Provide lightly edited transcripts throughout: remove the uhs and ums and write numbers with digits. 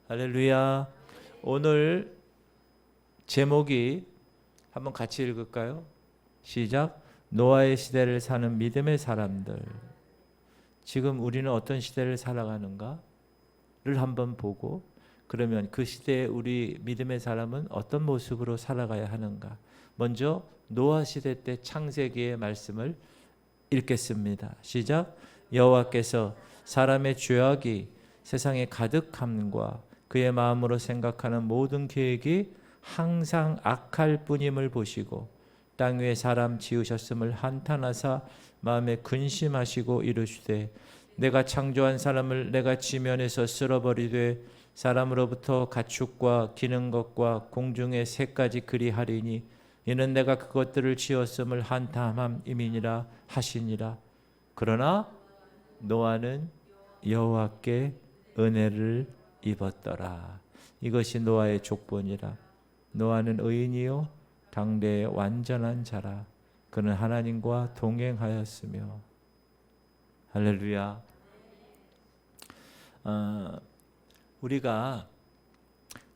할렐루야. 오늘 제목이 한번 같이 읽을까요? 시작. 노아의 시대를 사는 믿음의 사람들. 지금 우리는 어떤 시대를 살아가는가를 한번 보고, 그러면 그 시대에 우리 믿음의 사람은 어떤 모습으로 살아가야 하는가. 먼저 노아 시대 때 창세기의 말씀을 읽겠습니다. 시작. 여호와께서 사람의 죄악이 세상에 가득함과 그의 마음으로 생각하는 모든 계획이 항상 악할 뿐임을 보시고 땅 위에 사람 지으셨음을 한탄하사 마음에 근심하시고 이르시되 내가 창조한 사람을 내가 지면에서 쓸어버리되 사람으로부터 가축과 기는 것과 공중의 새까지 그리하리니 이는 내가 그것들을 지었음을 한탄함이니라 하시니라. 그러나 노아는 여호와께 은혜를 입었더라. 이것이 노아의 족본이라. 노아는 의인이요 당대의 완전한 자라. 그는 하나님과 동행하였으며. 할렐루야. 우리가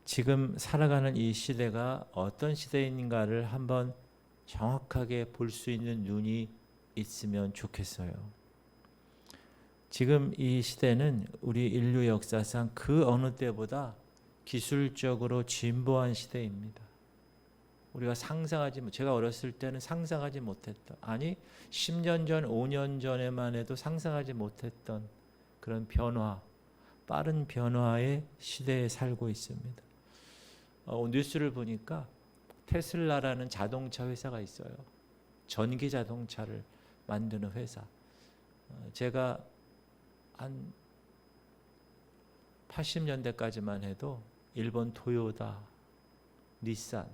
지금 살아가는 이 시대가 어떤 시대인가를 한번 정확하게 볼 수 있는 눈이 있으면 좋겠어요. 지금 이 시대는 우리 인류 역사상 그 어느 때보다 기술적으로 진보한 시대입니다. 우리가 제가 어렸을 때는 상상하지 못했던, 아니 10년 전, 5년 전에만 해도 상상하지 못했던 그런 변화, 빠른 변화의 시대에 살고 있습니다. 뉴스를 보니까 테슬라라는 자동차 회사가 있어요. 전기 자동차를 만드는 회사. 제가 한 80년대까지만 해도 일본 토요타, 닛산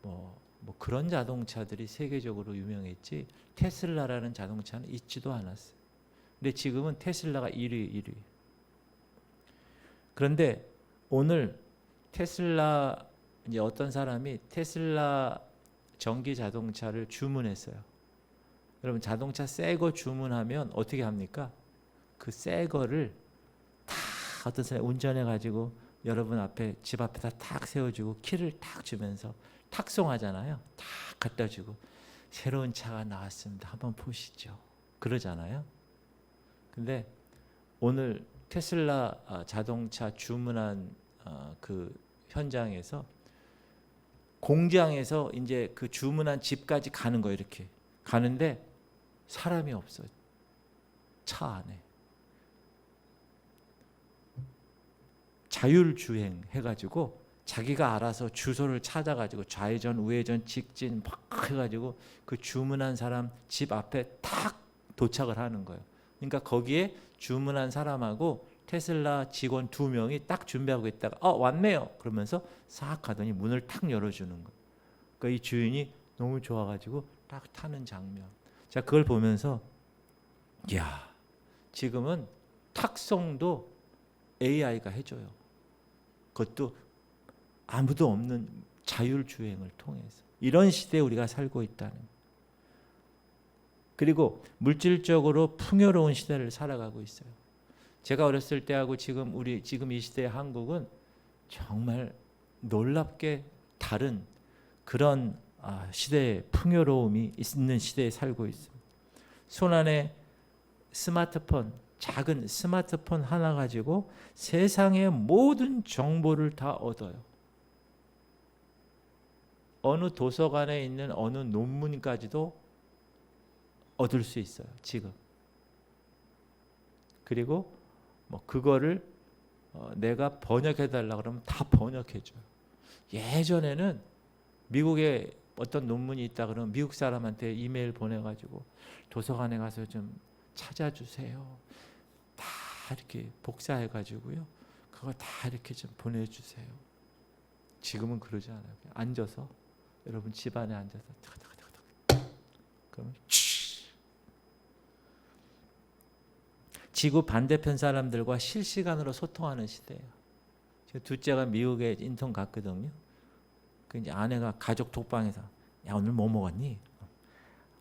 뭐 그런 자동차들이 세계적으로 유명했지 테슬라라는 자동차는 있지도 않았어요. 근데 지금은 테슬라가 1위. 그런데 오늘 테슬라, 이제 어떤 사람이 테슬라 전기 자동차를 주문했어요. 여러분 자동차 새 거 주문하면 어떻게 합니까? 그 새 거를 다 어떤 사람이 운전해 가지고 여러분 앞에, 집 앞에다 탁 세워주고 키를 탁 주면서 탁송하잖아요. 탁 갖다 주고 새로운 차가 나왔습니다. 한번 보시죠. 그러잖아요. 근데 오늘 테슬라 자동차 주문한 그 현장에서, 공장에서 이제 그 주문한 집까지 가는 거예요. 이렇게 가는데 사람이 없어요. 차 안에. 자율주행 해가지고 자기가 알아서 주소를 찾아가지고 좌회전, 우회전, 직진 막 해가지고 그 주문한 사람 집 앞에 탁 도착을 하는 거예요. 그러니까 거기에 주문한 사람하고 테슬라 직원 2명이 딱 준비하고 있다가 왔네요. 그러면서 싹 가더니 문을 탁 열어주는 거예요. 그러니까 이 주인이 너무 좋아가지고 딱 타는 장면. 자, 그걸 보면서 야, 지금은 탁송도 AI가 해줘요. 그것도 아무도 없는 자율주행을 통해서. 이런 시대에 우리가 살고 있다는. 그리고 물질적으로 풍요로운 시대를 살아가고 있어요. 제가 어렸을 때하고 지금 이 시대의 한국은 정말 놀랍게 다른 그런 시대의 풍요로움이 있는 시대에 살고 있습니다. 손 안에 스마트폰, 작은 스마트폰 하나 가지고 세상의 모든 정보를 다 얻어요. 어느 도서관에 있는 어느 논문까지도 얻을 수 있어요. 지금. 그리고 그거를 내가 번역해 달라 그러면 다 번역해 줘요. 예전에는 미국에 어떤 논문이 있다 그러면 미국 사람한테 이메일 보내 가지고 도서관에 가서 좀 찾아주세요. 다 이렇게 복사해 가지고요. 그거 다 이렇게 좀 보내주세요. 지금은 그러지 않아요. 앉아서, 여러분 집안에 앉아서 그러면 지구 반대편 사람들과 실시간으로 소통하는 시대예요. 지금 둘째가 미국에 인턴 갔거든요. 그 이제 아내가 가족 톡방에서 야, 오늘 뭐 먹었니?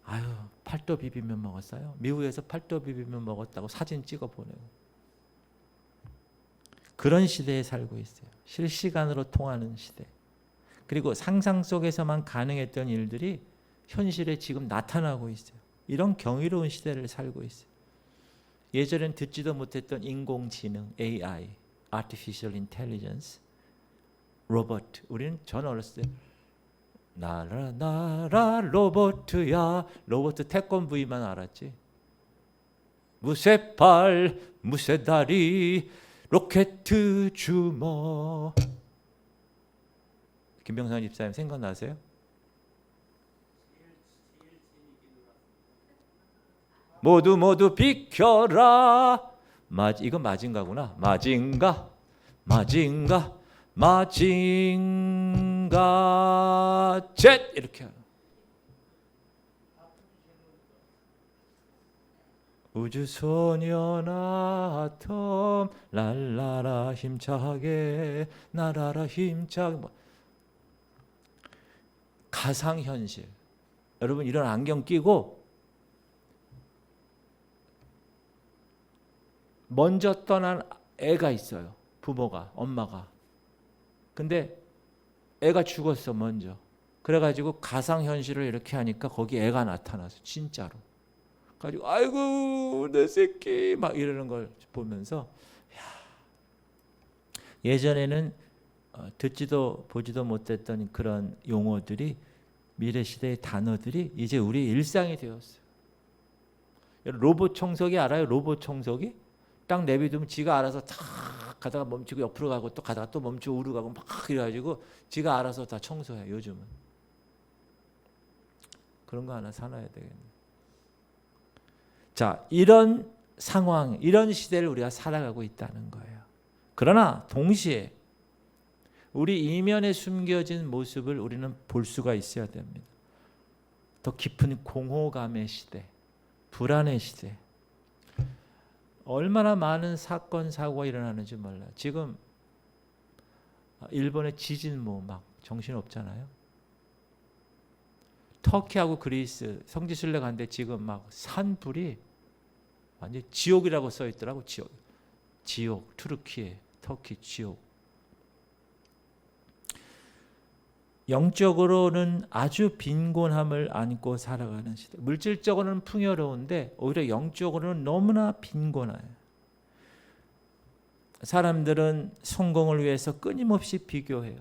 아유, 팔도 비빔면 먹었어요. 미국에서 팔도 비빔면 먹었다고 사진 찍어 보내고. 그런 시대에 살고 있어요. 실시간으로 통하는 시대. 그리고 상상 속에서만 가능했던 일들이 현실에 지금 나타나고 있어요. 이런 경이로운 시대를 살고 있어요. 예전엔 듣지도 못했던 인공지능, AI, Artificial Intelligence, 로봇. 우리는 전 어렸을 때 나라 나라 로봇야. 로봇 태권브이만 알았지. 무쇠팔 무쇠다리 로켓 주먹. 김병상 집사님 생각나세요? 모두 비켜라. 이건 마징가구나. 마징가 젯 이렇게 하는. 우주소녀나 아톰 랄라라 힘차게 날아라 힘차게. 가상현실. 여러분 이런 안경 끼고 먼저 떠난 애가 있어요. 부모가, 엄마가. 근데 애가 죽었어 먼저. 그래가지고 가상현실을 이렇게 하니까 거기 애가 나타나서 진짜로. 가지고 아이고 내 새끼 막 이러는 걸 보면서 예전에는 듣지도 보지도 못했던 그런 용어들이 미래 시대의 단어들이 이제 우리 일상이 되었어요. 로봇 청소기 알아요? 로봇 청소기? 딱 내비두면 지가 알아서 탁 가다가 멈추고 옆으로 가고 또 가다가 또 멈추고 우르 가고 막 이래가지고 지가 알아서 다 청소해. 요즘은 그런 거 하나 사놔야 되겠네. 자, 이런 상황, 이런 시대를 우리가 살아가고 있다는 거예요. 그러나 동시에 우리 이면에 숨겨진 모습을 우리는 볼 수가 있어야 됩니다. 더 깊은 공허감의 시대, 불안의 시대. 얼마나 많은 사건 사고가 일어나는지 몰라요. 지금 일본의 지진모 막 정신없잖아요. 터키하고 그리스 성지순례 갔는데 지금 막 산불이 완전 지옥이라고 써 있더라고. 지옥 투르키에 터키 지옥. 영적으로는 아주 빈곤함을 안고 살아가는 시대. 물질적으로는 풍요로운데 오히려 영적으로는 너무나 빈곤해요. 사람들은 성공을 위해서 끊임없이 비교해요.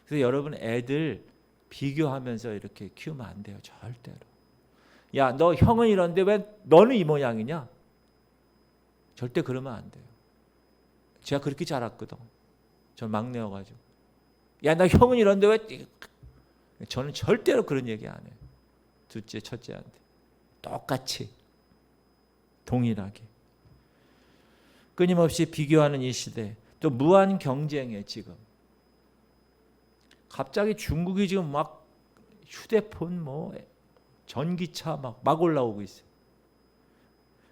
그래서 여러분 애들 비교하면서 이렇게 키우면 안 돼요. 절대로. 야, 너 형은 이런데 왜 너는 이 모양이냐? 절대 그러면 안 돼요. 제가 그렇게 자랐거든. 전 막내여가지고. 야, 나 형은 이런데 왜? 저는 절대로 그런 얘기 안 해요. 둘째, 첫째한테. 똑같이. 동일하게. 끊임없이 비교하는 이 시대. 또 무한 경쟁에 지금. 갑자기 중국이 지금 막 휴대폰 뭐 전기차 막 올라오고 있어요.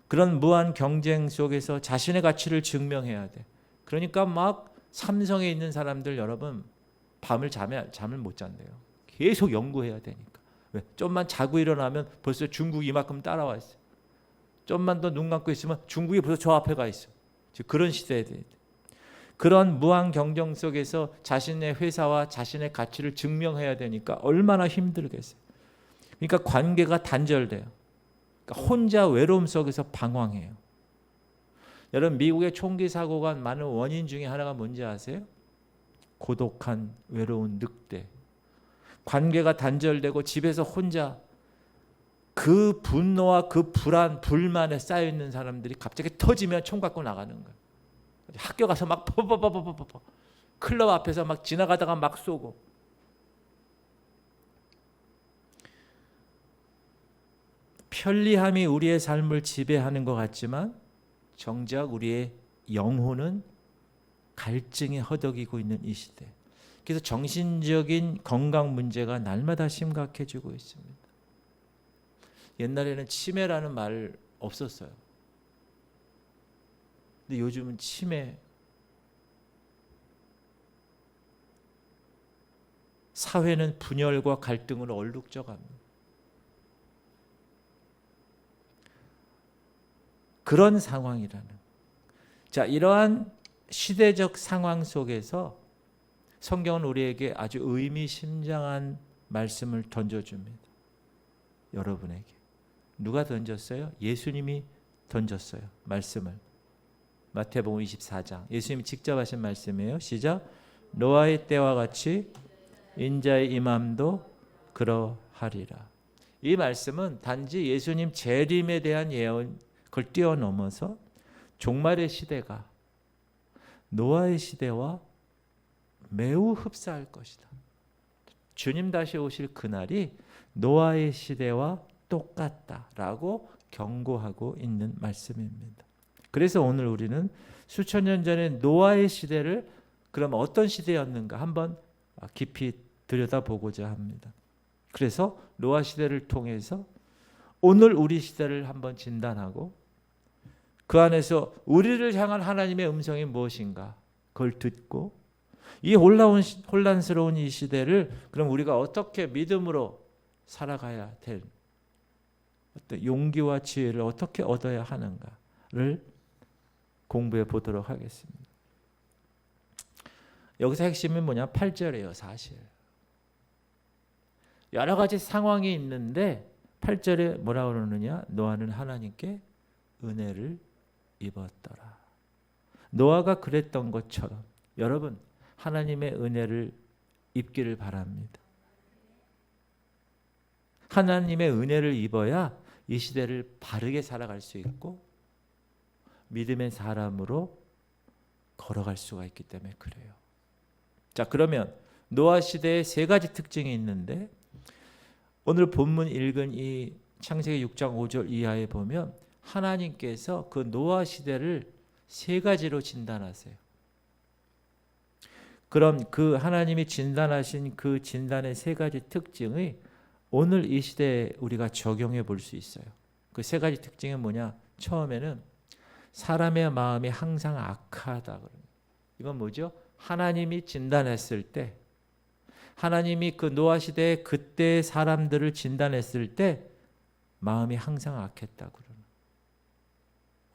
그런 무한 경쟁 속에서 자신의 가치를 증명해야 돼. 그러니까 막 삼성에 있는 사람들 여러분 밤을 잠을 못 잔대요. 계속 연구해야 되니까. 왜? 좀만 자고 일어나면 벌써 중국이 이만큼 따라와 있어요. 좀만 더 눈 감고 있으면 중국이 벌써 저 앞에 가 있어. 그런 시대에 대해. 그런 무한 경쟁 속에서 자신의 회사와 자신의 가치를 증명해야 되니까 얼마나 힘들겠어요. 그러니까 관계가 단절돼요. 그러니까 혼자 외로움 속에서 방황해요. 여러분 미국의 총기 사고가 많은 원인 중에 하나가 뭔지 아세요? 고독한 외로운 늑대. 관계가 단절되고 집에서 혼자 그 분노와 그 불안, 불만에 쌓여 있는 사람들이 갑자기 터지면 총 갖고 나가는 거예요. 학교 가서 막 퍼퍼퍼퍼퍼 클럽 앞에서 막 지나가다가 막 쏘고. 편리함이 우리의 삶을 지배하는 것 같지만 정작 우리의 영혼은 갈증에 허덕이고 있는 이 시대. 그래서 정신적인 건강 문제가 날마다 심각해지고 있습니다. 옛날에는 치매라는 말 없었어요. 근데 요즘은 치매, 사회는 분열과 갈등으로 얼룩져갑니다. 그런 상황이라는. 자, 이러한 시대적 상황 속에서 성경은 우리에게 아주 의미심장한 말씀을 던져줍니다. 여러분에게. 누가 던졌어요? 예수님이 던졌어요. 말씀을. 마태복음 24장. 예수님이 직접 하신 말씀이에요. 시작. 노아의 때와 같이 인자의 임함도 그러하리라. 이 말씀은 단지 예수님 재림에 대한 예언, 그걸 뛰어넘어서 종말의 시대가 노아의 시대와 매우 흡사할 것이다. 주님 다시 오실 그날이 노아의 시대와 똑같다라고 경고하고 있는 말씀입니다. 그래서 오늘 우리는 수천 년 전에 노아의 시대를 그럼 어떤 시대였는가 한번 깊이 들여다보고자 합니다. 그래서 노아 시대를 통해서 오늘 우리 시대를 한번 진단하고 그 안에서 우리를 향한 하나님의 음성이 무엇인가 그걸 듣고 이 혼란스러운 이 시대를 그럼 우리가 어떻게 믿음으로 살아가야 될 어떤 용기와 지혜를 어떻게 얻어야 하는가를 공부해 보도록 하겠습니다. 여기서 핵심이 뭐냐? 8절이에요. 사실 여러 가지 상황이 있는데 8절에 뭐라고 그러느냐? 노아는 하나님께 은혜를 입었더라. 노아가 그랬던 것처럼 여러분 하나님의 은혜를 입기를 바랍니다. 하나님의 은혜를 입어야 이 시대를 바르게 살아갈 수 있고 믿음의 사람으로 걸어갈 수가 있기 때문에 그래요. 자, 그러면 노아 시대에 세 가지 특징이 있는데 오늘 본문 읽은 이 창세기 6장 5절 이하에 보면 하나님께서 그 노아 시대를 세 가지로 진단하세요. 그럼 그 하나님이 진단하신 그 진단의 세 가지 특징이 오늘 이 시대에 우리가 적용해 볼 수 있어요. 그 세 가지 특징이 뭐냐? 처음에는 사람의 마음이 항상 악하다. 이건 뭐죠? 하나님이 진단했을 때 하나님이 그 노아 시대에 그때의 사람들을 진단했을 때 마음이 항상 악했다.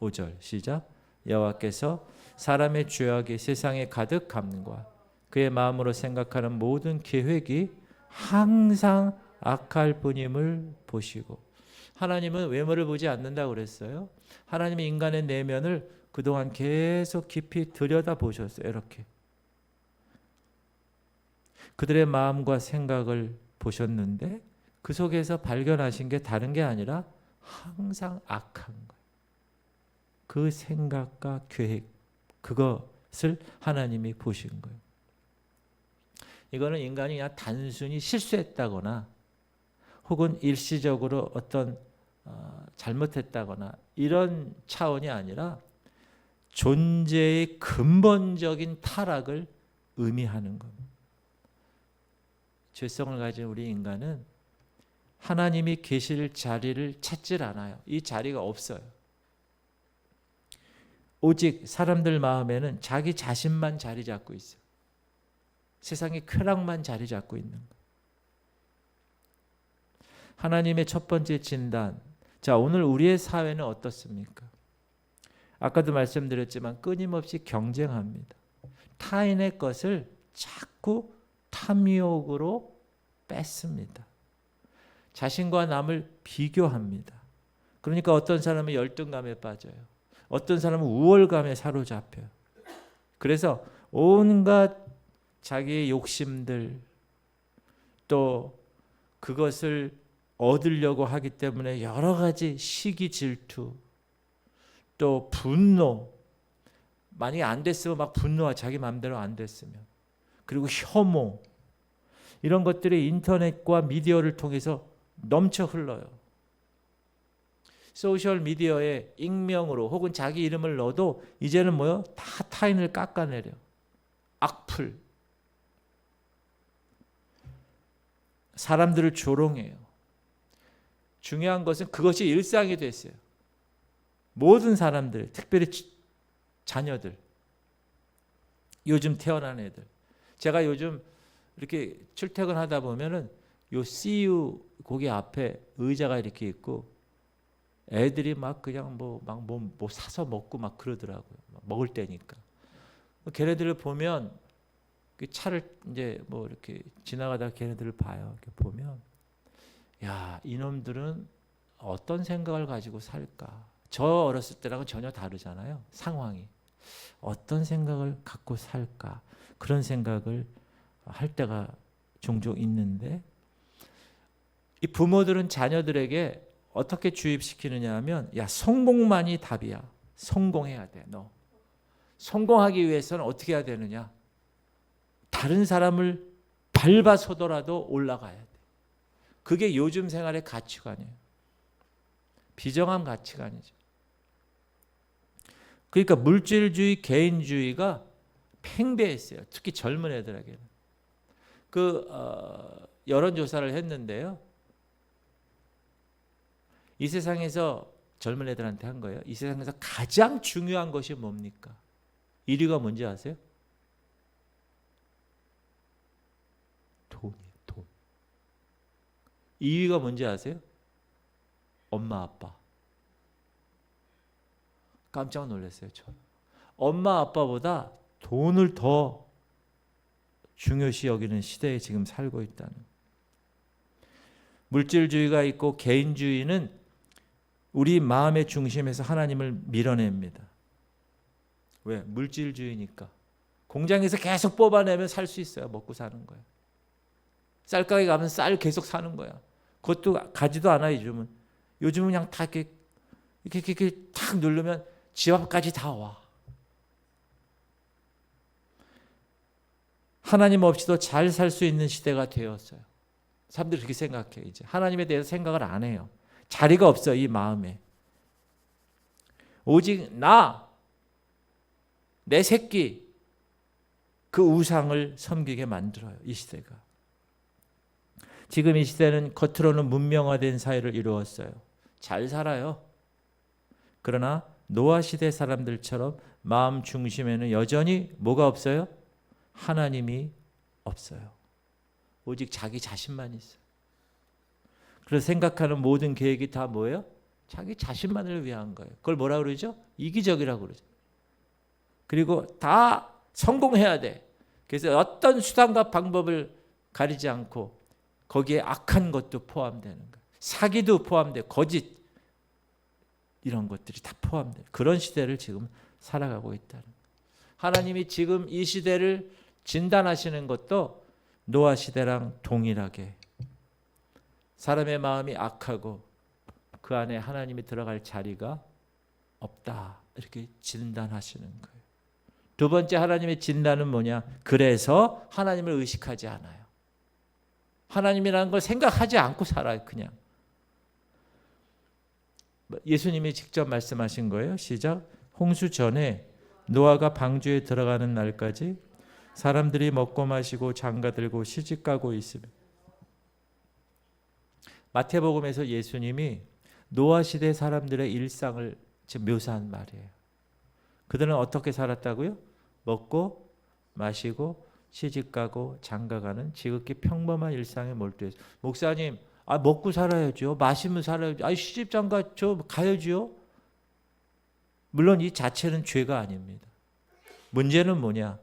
5절 시작. 여호와께서 사람의 죄악이 세상에 가득함과 그의 마음으로 생각하는 모든 계획이 항상 악할 뿐임을 보시고 하나님은 외모를 보지 않는다고 그랬어요. 하나님이 인간의 내면을 그동안 계속 깊이 들여다보셨어요. 이렇게 그들의 마음과 생각을 보셨는데 그 속에서 발견하신 게 다른 게 아니라 항상 악한 거예요. 그 생각과 계획 그것을 하나님이 보신 거예요. 이거는 인간이 그냥 단순히 실수했다거나 혹은 일시적으로 어떤 잘못했다거나 이런 차원이 아니라 존재의 근본적인 타락을 의미하는 겁니다. 죄성을 가진 우리 인간은 하나님이 계실 자리를 찾질 않아요. 이 자리가 없어요. 오직 사람들 마음에는 자기 자신만 자리 잡고 있어요. 세상의 쾌락만 자리 잡고 있는 거예요. 하나님의 첫 번째 진단. 자, 오늘 우리의 사회는 어떻습니까? 아까도 말씀드렸지만 끊임없이 경쟁합니다. 타인의 것을 자꾸 탐욕으로 뺏습니다. 자신과 남을 비교합니다. 그러니까 어떤 사람은 열등감에 빠져요. 어떤 사람은 우월감에 사로잡혀요. 그래서 온갖 자기의 욕심들 또 그것을 얻으려고 하기 때문에 여러 가지 시기 질투 또 분노 만약에 안 됐으면 막 분노하 자기 마음대로 안 됐으면 그리고 혐오 이런 것들이 인터넷과 미디어를 통해서 넘쳐 흘러요. 소셜 미디어에 익명으로 혹은 자기 이름을 넣어도 이제는 뭐요? 다 타인을 깎아내려. 악플. 사람들을 조롱해요. 중요한 것은 그것이 일상이 됐어요. 모든 사람들, 특별히 자녀들, 요즘 태어난 애들. 제가 요즘 이렇게 출퇴근하다 보면은 요 CU 거기 앞에 의자가 이렇게 있고 애들이 막 그냥 뭐 사서 먹고 막 그러더라고요. 먹을 때니까. 걔네들을 보면 그 차를 이제 뭐 이렇게 지나가다 걔네들을 봐요. 이렇게 보면 야, 이놈들은 어떤 생각을 가지고 살까? 저 어렸을 때랑은 전혀 다르잖아요. 상황이. 어떤 생각을 갖고 살까? 그런 생각을 할 때가 종종 있는데 이 부모들은 자녀들에게 어떻게 주입시키느냐 하면 야, 성공만이 답이야. 성공해야 돼. 너. 성공하기 위해서는 어떻게 해야 되느냐? 다른 사람을 밟아서더라도 올라가야 돼. 그게 요즘 생활의 가치관이에요. 비정한 가치관이죠. 그러니까 물질주의, 개인주의가 팽배했어요. 특히 젊은 애들에게는. 여론조사를 했는데요. 이 세상에서 젊은 애들한테 한 거예요. 이 세상에서 가장 중요한 것이 뭡니까? 1위가 뭔지 아세요? 돈이에요. 돈. 2위가 뭔지 아세요? 엄마, 아빠. 깜짝 놀랐어요. 저. 엄마, 아빠보다 돈을 더 중요시 여기는 시대에 지금 살고 있다는. 물질주의가 있고 개인주의는 우리 마음의 중심에서 하나님을 밀어냅니다. 왜? 물질주의니까. 공장에서 계속 뽑아내면 살 수 있어요. 먹고 사는 거예요. 쌀가게 가면 쌀 계속 사는 거야. 그것도 가지도 않아 요즘은. 요즘은 그냥 다 이렇게 탁 누르면 집 앞까지 다 와. 하나님 없이도 잘 살 수 있는 시대가 되었어요. 사람들이 그렇게 생각해요. 이제 하나님에 대해서 생각을 안 해요. 자리가 없어요. 이 마음에. 오직 내 새끼, 그 우상을 섬기게 만들어요. 이 시대가. 지금 이 시대는 겉으로는 문명화된 사회를 이루었어요. 잘 살아요. 그러나 노아 시대 사람들처럼 마음 중심에는 여전히 뭐가 없어요? 하나님이 없어요. 오직 자기 자신만 있어요. 그래서 생각하는 모든 계획이 다 뭐예요? 자기 자신만을 위한 거예요. 그걸 뭐라 그러죠? 이기적이라고 그러죠. 그리고 다 성공해야 돼. 그래서 어떤 수단과 방법을 가리지 않고 거기에 악한 것도 포함되는 거예요. 사기도 포함돼요. 거짓 이런 것들이 다 포함돼요. 그런 시대를 지금 살아가고 있다는 거예요. 하나님이 지금 이 시대를 진단하시는 것도 노아 시대랑 동일하게 사람의 마음이 악하고 그 안에 하나님이 들어갈 자리가 없다. 이렇게 진단하시는 거예요. 두 번째 하나님의 진단은 뭐냐? 그래서 하나님을 의식하지 않아요. 하나님이라는 걸 생각하지 않고 살아요. 그냥. 예수님이 직접 말씀하신 거예요. 시작. 홍수 전에 노아가 방주에 들어가는 날까지 사람들이 먹고 마시고 장가들고 시집가고 있으며. 마태복음에서 예수님이 노아 시대 사람들의 일상을 지금 묘사한 말이에요. 그들은 어떻게 살았다고요? 먹고 마시고 시집가고 장가가는 지극히 평범한 일상에 몰두해서. 목사님, 먹고 살아야죠. 마시면 살아야죠. 시집 장가 가야죠. 물론 이 자체는 죄가 아닙니다. 문제는 뭐냐?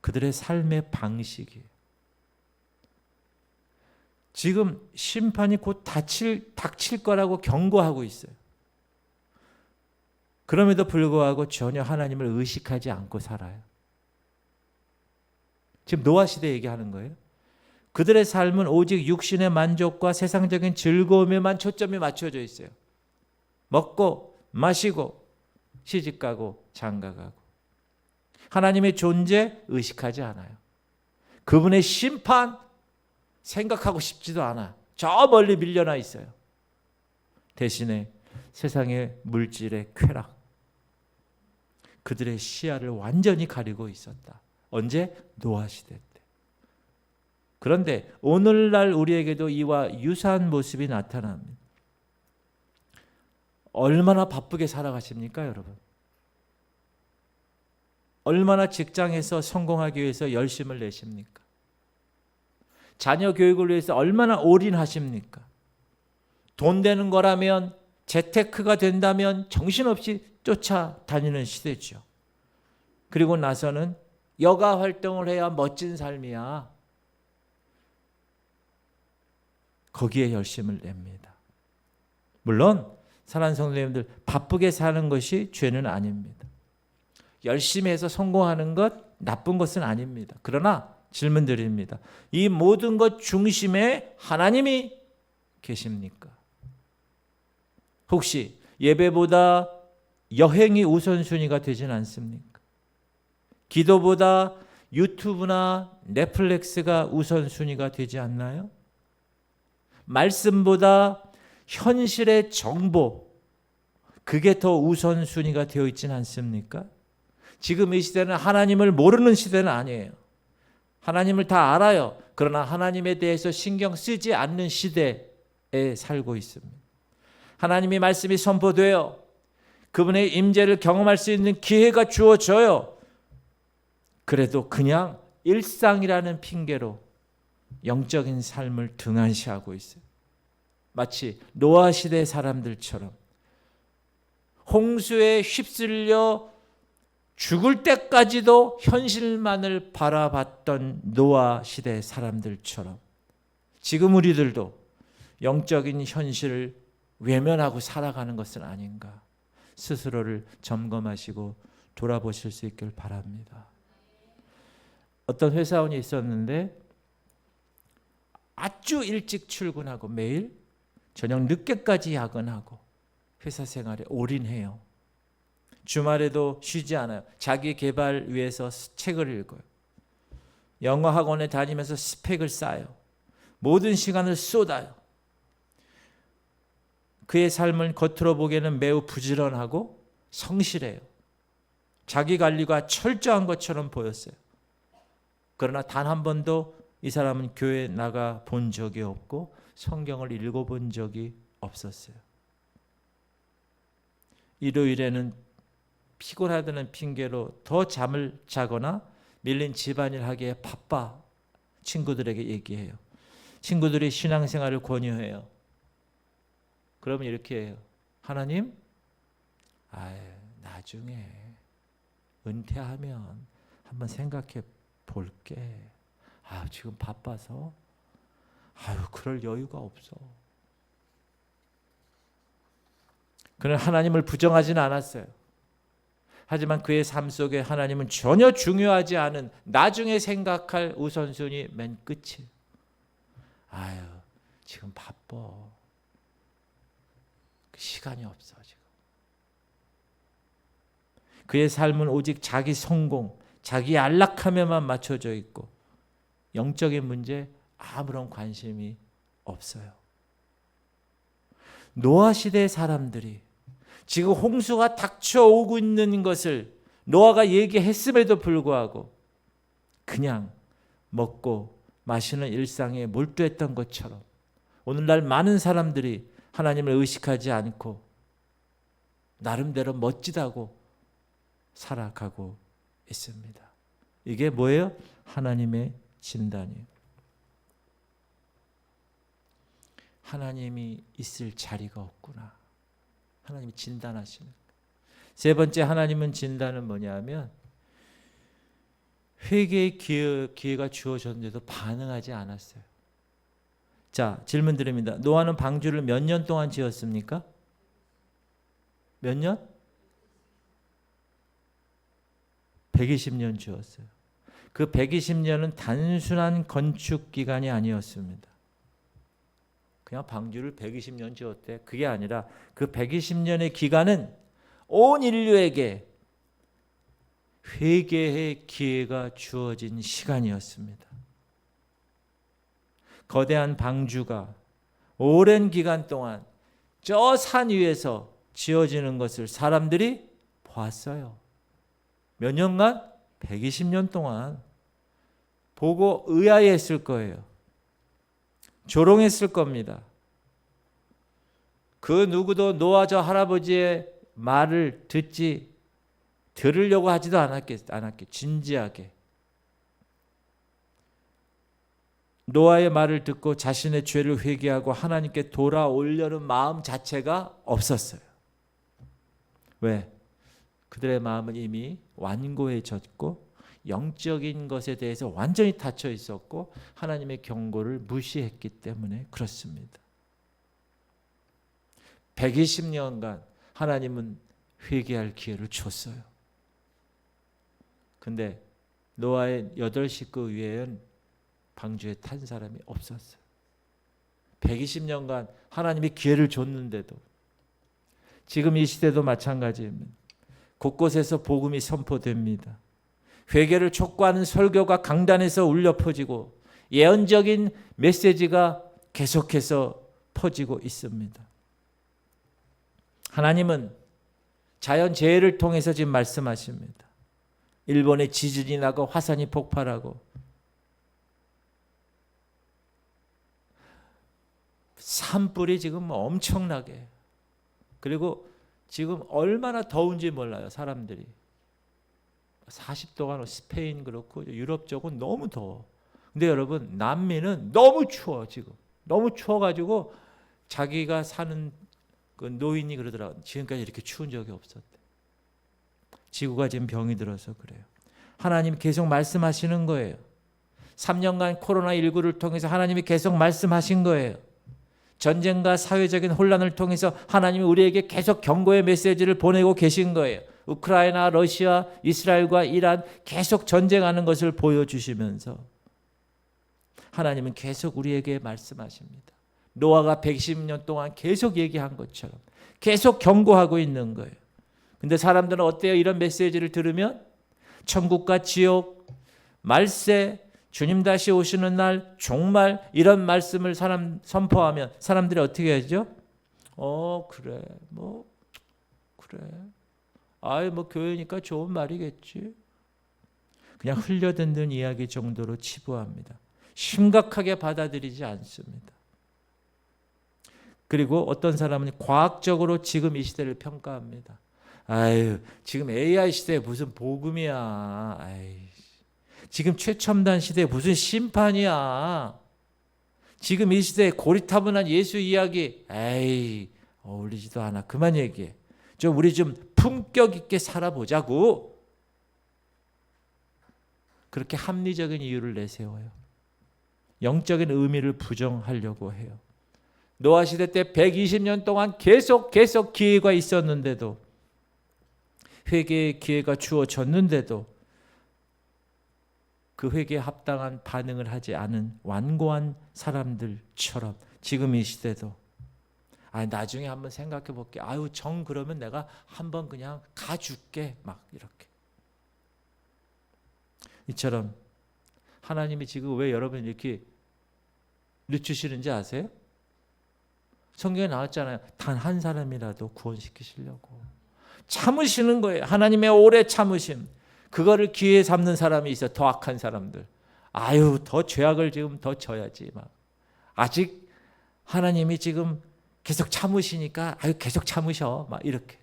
그들의 삶의 방식이에요. 지금 심판이 곧 닥칠 거라고 경고하고 있어요. 그럼에도 불구하고 전혀 하나님을 의식하지 않고 살아요. 지금 노아 시대 얘기하는 거예요. 그들의 삶은 오직 육신의 만족과 세상적인 즐거움에만 초점이 맞춰져 있어요. 먹고 마시고 시집가고 장가가고. 하나님의 존재 의식하지 않아요. 그분의 심판 생각하고 싶지도 않아. 저 멀리 밀려나 있어요. 대신에 세상의 물질의 쾌락, 그들의 시야를 완전히 가리고 있었다. 언제? 노아 시대 때. 그런데 오늘날 우리에게도 이와 유사한 모습이 나타납니다. 얼마나 바쁘게 살아가십니까, 여러분? 얼마나 직장에서 성공하기 위해서 열심을 내십니까? 자녀 교육을 위해서 얼마나 올인하십니까? 돈 되는 거라면 재테크가 된다면 정신없이 쫓아다니는 시대죠. 그리고 나서는 여가 활동을 해야 멋진 삶이야. 거기에 열심을 냅니다. 물론 사랑하는 성도님들, 바쁘게 사는 것이 죄는 아닙니다. 열심히 해서 성공하는 것 나쁜 것은 아닙니다. 그러나 질문 드립니다. 이 모든 것 중심에 하나님이 계십니까? 혹시 예배보다 여행이 우선순위가 되진 않습니까? 기도보다 유튜브나 넷플릭스가 우선순위가 되지 않나요? 말씀보다 현실의 정보, 그게 더 우선순위가 되어 있지는 않습니까? 지금 이 시대는 하나님을 모르는 시대는 아니에요. 하나님을 다 알아요. 그러나 하나님에 대해서 신경 쓰지 않는 시대에 살고 있습니다. 하나님의 말씀이 선포되어 그분의 임재를 경험할 수 있는 기회가 주어져요. 그래도 그냥 일상이라는 핑계로 영적인 삶을 등한시하고 있어요. 마치 노아 시대 사람들처럼 홍수에 휩쓸려 죽을 때까지도 현실만을 바라봤던 노아 시대 사람들처럼 지금 우리들도 영적인 현실을 외면하고 살아가는 것은 아닌가, 스스로를 점검하시고 돌아보실 수 있길 바랍니다. 어떤 회사원이 있었는데 아주 일찍 출근하고 매일 저녁 늦게까지 야근하고 회사 생활에 올인해요. 주말에도 쉬지 않아요. 자기 개발 위해서 책을 읽어요. 영어 학원에 다니면서 스펙을 쌓아요. 모든 시간을 쏟아요. 그의 삶은 겉으로 보기에는 매우 부지런하고 성실해요. 자기 관리가 철저한 것처럼 보였어요. 그러나 단 한 번도 이 사람은 교회에 나가 본 적이 없고 성경을 읽어본 적이 없었어요. 일요일에는 피곤하다는 핑계로 더 잠을 자거나 밀린 집안일 하기에 바빠 친구들에게 얘기해요. 친구들이 신앙생활을 권유해요. 그러면 이렇게 해요. 하나님, 나중에 은퇴하면 한번 생각해 볼게. 지금 바빠서 그럴 여유가 없어. 그는 하나님을 부정하지는 않았어요. 하지만 그의 삶 속에 하나님은 전혀 중요하지 않은 나중에 생각할 우선순위 맨 끝이에요. 지금 바빠. 시간이 없어 지금. 그의 삶은 오직 자기 성공, 자기 안락함에만 맞춰져 있고 영적인 문제 아무런 관심이 없어요. 노아 시대의 사람들이 지금 홍수가 닥쳐오고 있는 것을 노아가 얘기했음에도 불구하고 그냥 먹고 마시는 일상에 몰두했던 것처럼 오늘날 많은 사람들이 하나님을 의식하지 않고 나름대로 멋지다고 살아가고 있습니다. 이게 뭐예요? 하나님의 진단이에요. 하나님이 있을 자리가 없구나. 하나님이 진단하시는. 세 번째 하나님은 진단은 뭐냐면 회개의 기회가 주어졌는데도 반응하지 않았어요. 자, 질문 드립니다. 노아는 방주를 몇 년 동안 지었습니까? 몇 년? 120년 지었어요. 그 120년은 단순한 건축 기간이 아니었습니다. 그냥 방주를 120년 지었대. 그게 아니라 그 120년의 기간은 온 인류에게 회개의 기회가 주어진 시간이었습니다. 거대한 방주가 오랜 기간 동안 저 산 위에서 지어지는 것을 사람들이 보았어요. 몇 년간? 120년 동안 보고 의아해했을 거예요. 조롱했을 겁니다. 그 누구도 노아 저 할아버지의 말을 들으려고 하지도 않았겠 진지하게. 노아의 말을 듣고 자신의 죄를 회개하고 하나님께 돌아오려는 마음 자체가 없었어요. 왜? 그들의 마음은 이미 완고해졌고 영적인 것에 대해서 완전히 닫혀 있었고 하나님의 경고를 무시했기 때문에 그렇습니다. 120년간 하나님은 회개할 기회를 줬어요. 근데 노아의 8식구 위에는 방주에 탄 사람이 없었어요. 120년간 하나님이 기회를 줬는데도 지금 이 시대도 마찬가지입니다. 곳곳에서 복음이 선포됩니다. 회개를 촉구하는 설교가 강단에서 울려 퍼지고 예언적인 메시지가 계속해서 퍼지고 있습니다. 하나님은 자연재해를 통해서 지금 말씀하십니다. 일본에 지진이 나고 화산이 폭발하고 산불이 지금 엄청나게, 그리고 지금 얼마나 더운지 몰라요. 사람들이 40도가 스페인 그렇고 유럽 쪽은 너무 더워. 근데 여러분 남미는 너무 추워. 지금 너무 추워가지고 자기가 사는 그 노인이 그러더라고요. 지금까지 이렇게 추운 적이 없었대. 지구가 지금 병이 들어서 그래요. 하나님 계속 말씀하시는 거예요. 3년간 코로나19를 통해서 하나님이 계속 말씀하신 거예요. 전쟁과 사회적인 혼란을 통해서 하나님이 우리에게 계속 경고의 메시지를 보내고 계신 거예요. 우크라이나, 러시아, 이스라엘과 이란 계속 전쟁하는 것을 보여주시면서 하나님은 계속 우리에게 말씀하십니다. 노아가 120년 동안 계속 얘기한 것처럼 계속 경고하고 있는 거예요. 근데 사람들은 어때요? 이런 메시지를 들으면 천국과 지옥, 말세, 주님 다시 오시는 날, 종말, 이런 말씀을 선포하면 사람들이 어떻게 하죠? 그래, 그래. 교회니까 좋은 말이겠지. 그냥 흘려듣는 이야기 정도로 치부합니다. 심각하게 받아들이지 않습니다. 그리고 어떤 사람은 과학적으로 지금 이 시대를 평가합니다. 지금 AI 시대에 무슨 복음이야. 지금 최첨단 시대에 무슨 심판이야. 지금 이 시대에 고리타분한 예수 이야기, 어울리지도 않아. 그만 얘기해. 우리 좀 품격 있게 살아보자고. 그렇게 합리적인 이유를 내세워요. 영적인 의미를 부정하려고 해요. 노아 시대 때 120년 동안 계속 기회가 있었는데도, 회개의 기회가 주어졌는데도 그 회개에 합당한 반응을 하지 않은 완고한 사람들처럼 지금 이 시대도 나중에 한번 생각해 볼게. 정 그러면 내가 한번 그냥 가줄게. 막 이렇게. 이처럼 하나님이 지금 왜 여러분 이렇게 늦추시는지 아세요? 성경에 나왔잖아요. 단 한 사람이라도 구원시키시려고. 참으시는 거예요. 하나님의 오래 참으심. 그거를 기회 삼는 사람이 있어. 더 악한 사람들. 더 죄악을 지금 더 져야지. 아직 하나님이 지금 계속 참으시니까 계속 참으셔. 이렇게.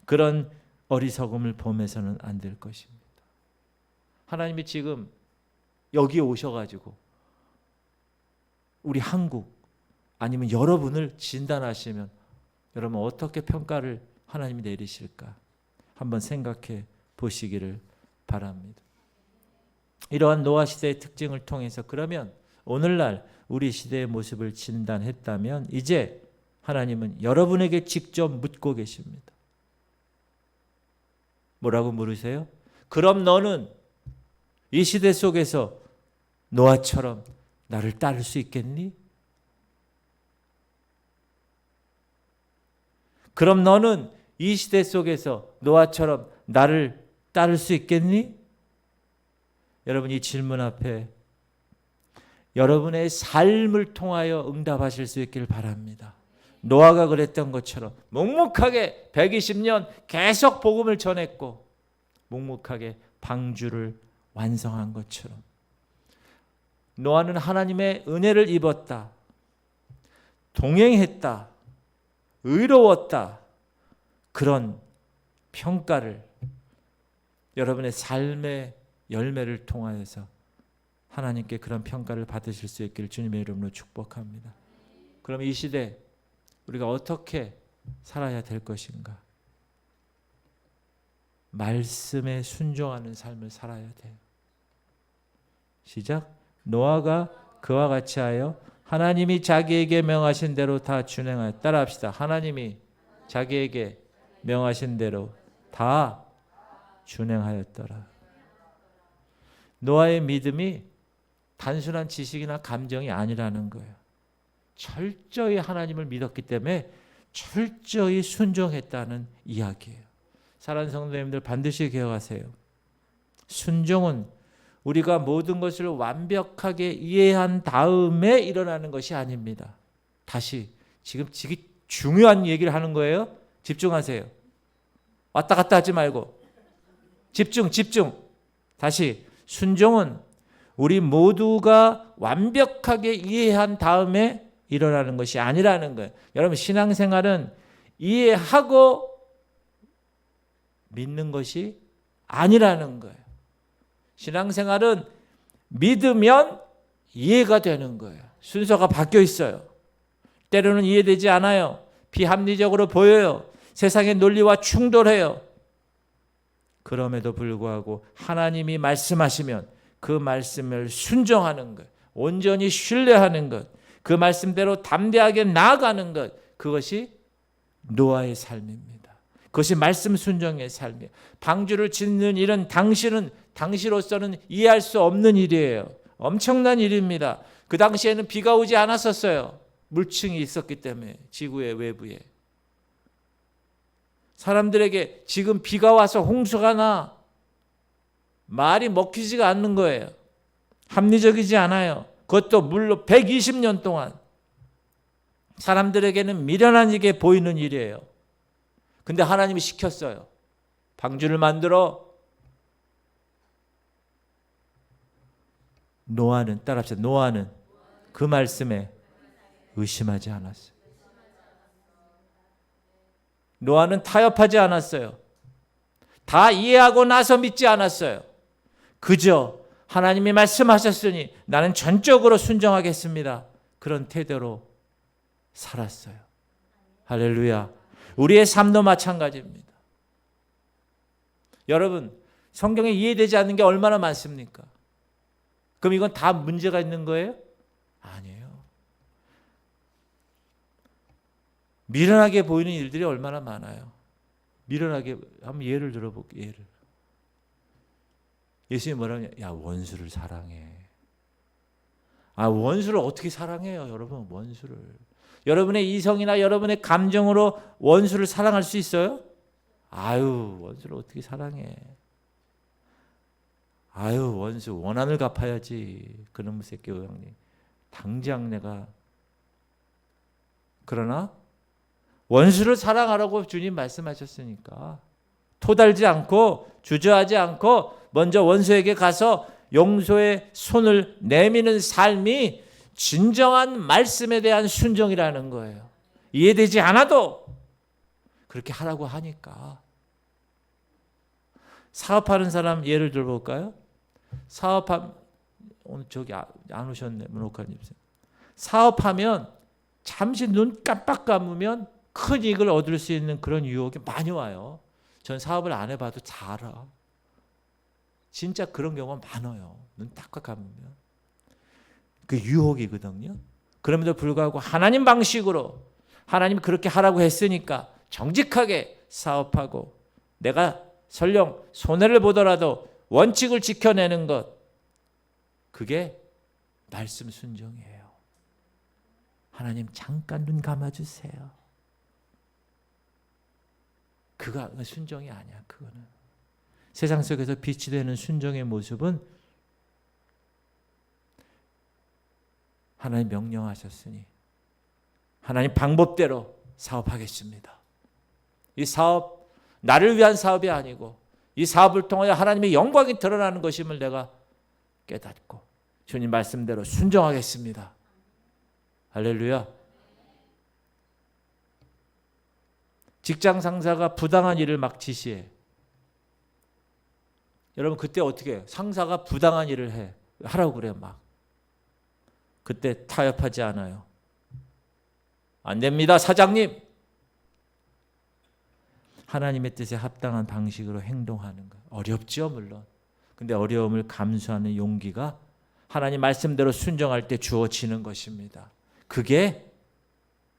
그런 어리석음을 범해서는 안 될 것입니다. 하나님이 지금 여기 오셔가지고 우리 한국 아니면 여러분을 진단하시면 여러분 어떻게 평가를 하나님이 내리실까? 한번 생각해 보시기를 바랍니다. 이러한 노아 시대의 특징을 통해서 그러면 오늘날 우리 시대의 모습을 진단했다면 이제 하나님은 여러분에게 직접 묻고 계십니다. 뭐라고 물으세요? 그럼 너는 이 시대 속에서 노아처럼 나를 따를 수 있겠니? 그럼 너는 이 시대 속에서 노아처럼 나를 따를 수 있겠니? 여러분 이 질문 앞에 여러분의 삶을 통하여 응답하실 수 있기를 바랍니다. 노아가 그랬던 것처럼 묵묵하게 120년 계속 복음을 전했고 묵묵하게 방주를 완성한 것처럼 노아는 하나님의 은혜를 입었다. 동행했다. 의로웠다. 그런 평가를 여러분의 삶의 열매를 통하여서 하나님께 그런 평가를 받으실 수 있기를 주님의 이름으로 축복합니다. 그럼 이 시대 우리가 어떻게 살아야 될 것인가? 말씀에 순종하는 삶을 살아야 돼요. 시작. 노아가 그와 같이 하여 하나님이 자기에게 명하신 대로 다 준행하여. 따라합시다. 하나님이 자기에게 명하신 대로 다 준행하였더라. 노아의 믿음이 단순한 지식이나 감정이 아니라는 거예요. 철저히 하나님을 믿었기 때문에 철저히 순종했다는 이야기예요. 사랑하는 성도님들 반드시 기억하세요. 순종은 우리가 모든 것을 완벽하게 이해한 다음에 일어나는 것이 아닙니다. 다시 지금 되게 중요한 얘기를 하는 거예요. 집중하세요. 왔다 갔다 하지 말고 집중. 다시 순종은 우리 모두가 완벽하게 이해한 다음에 일어나는 것이 아니라는 거예요. 여러분 신앙생활은 이해하고 믿는 것이 아니라는 거예요. 신앙생활은 믿으면 이해가 되는 거예요. 순서가 바뀌어 있어요. 때로는 이해되지 않아요. 비합리적으로 보여요. 세상의 논리와 충돌해요. 그럼에도 불구하고 하나님이 말씀하시면 그 말씀을 순종하는 것, 온전히 신뢰하는 것, 그 말씀대로 담대하게 나아가는 것, 그것이 노아의 삶입니다. 그것이 말씀 순종의 삶이에요. 방주를 짓는 일은 당시로서는 이해할 수 없는 일이에요. 엄청난 일입니다. 그 당시에는 비가 오지 않았었어요. 물층이 있었기 때문에 지구의 외부에. 사람들에게 지금 비가 와서 홍수가 나 말이 먹히지가 않는 거예요. 합리적이지 않아요. 그것도 물로 120년 동안 사람들에게는 미련한 일에 보이는 일이에요. 근데 하나님이 시켰어요. 방주를 만들어. 노아는 따라합시다. 노아는 그 말씀에 의심하지 않았어요. 노아는 타협하지 않았어요. 다 이해하고 나서 믿지 않았어요. 그저 하나님이 말씀하셨으니 나는 전적으로 순종하겠습니다. 그런 태도로 살았어요. 할렐루야. 우리의 삶도 마찬가지입니다. 여러분, 성경에 이해되지 않는 게 얼마나 많습니까? 그럼 이건 다 문제가 있는 거예요? 아니에요. 미련하게 보이는 일들이 얼마나 많아요. 미련하게 한번 예를 들어볼게요. 예를. 예수님이 뭐라고 하냐? 야, 원수를 사랑해. 아, 원수를 어떻게 사랑해요, 여러분? 원수를. 여러분의 이성이나 여러분의 감정으로 원수를 사랑할 수 있어요? 아유, 원수를 어떻게 사랑해? 아유, 원수 원한을 갚아야지. 그놈의 새끼 형님. 당장 내가. 그러나 원수를 사랑하라고 주님 말씀하셨으니까 토달지 않고 주저하지 않고 먼저 원수에게 가서 용서의 손을 내미는 삶이 진정한 말씀에 대한 순종이라는 거예요. 이해되지 않아도 그렇게 하라고 하니까. 사업하는 사람 예를 들어볼까요? 오늘 저기 안 오셨네, 문옥환님. 사업하면 잠시 눈 깜빡 감으면 큰 이익을 얻을 수 있는 그런 유혹이 많이 와요. 전 사업을 안 해봐도 잘 알아. 진짜 그런 경우가 많아요. 눈 딱 감으면. 그 유혹이거든요. 그럼에도 불구하고 하나님 방식으로 하나님이 그렇게 하라고 했으니까 정직하게 사업하고 내가 설령 손해를 보더라도 원칙을 지켜내는 것, 그게 말씀 순종이에요. 하나님 잠깐 눈 감아주세요. 그가 순종이 아니야. 그거는 세상 속에서 빛이 되는 순종의 모습은 하나님 명령하셨으니 하나님 방법대로 사업하겠습니다. 이 사업 나를 위한 사업이 아니고 이 사업을 통하여 하나님의 영광이 드러나는 것임을 내가 깨닫고 주님 말씀대로 순종하겠습니다. 할렐루야. 직장 상사가 부당한 일을 막 지시해. 여러분 그때 어떻게 해요? 상사가 부당한 일을 해. 하라고 그래요. 막 그때 타협하지 않아요. 안 됩니다, 사장님. 하나님의 뜻에 합당한 방식으로 행동하는 것. 어렵죠, 물론. 근데 어려움을 감수하는 용기가 하나님 말씀대로 순종할 때 주어지는 것입니다. 그게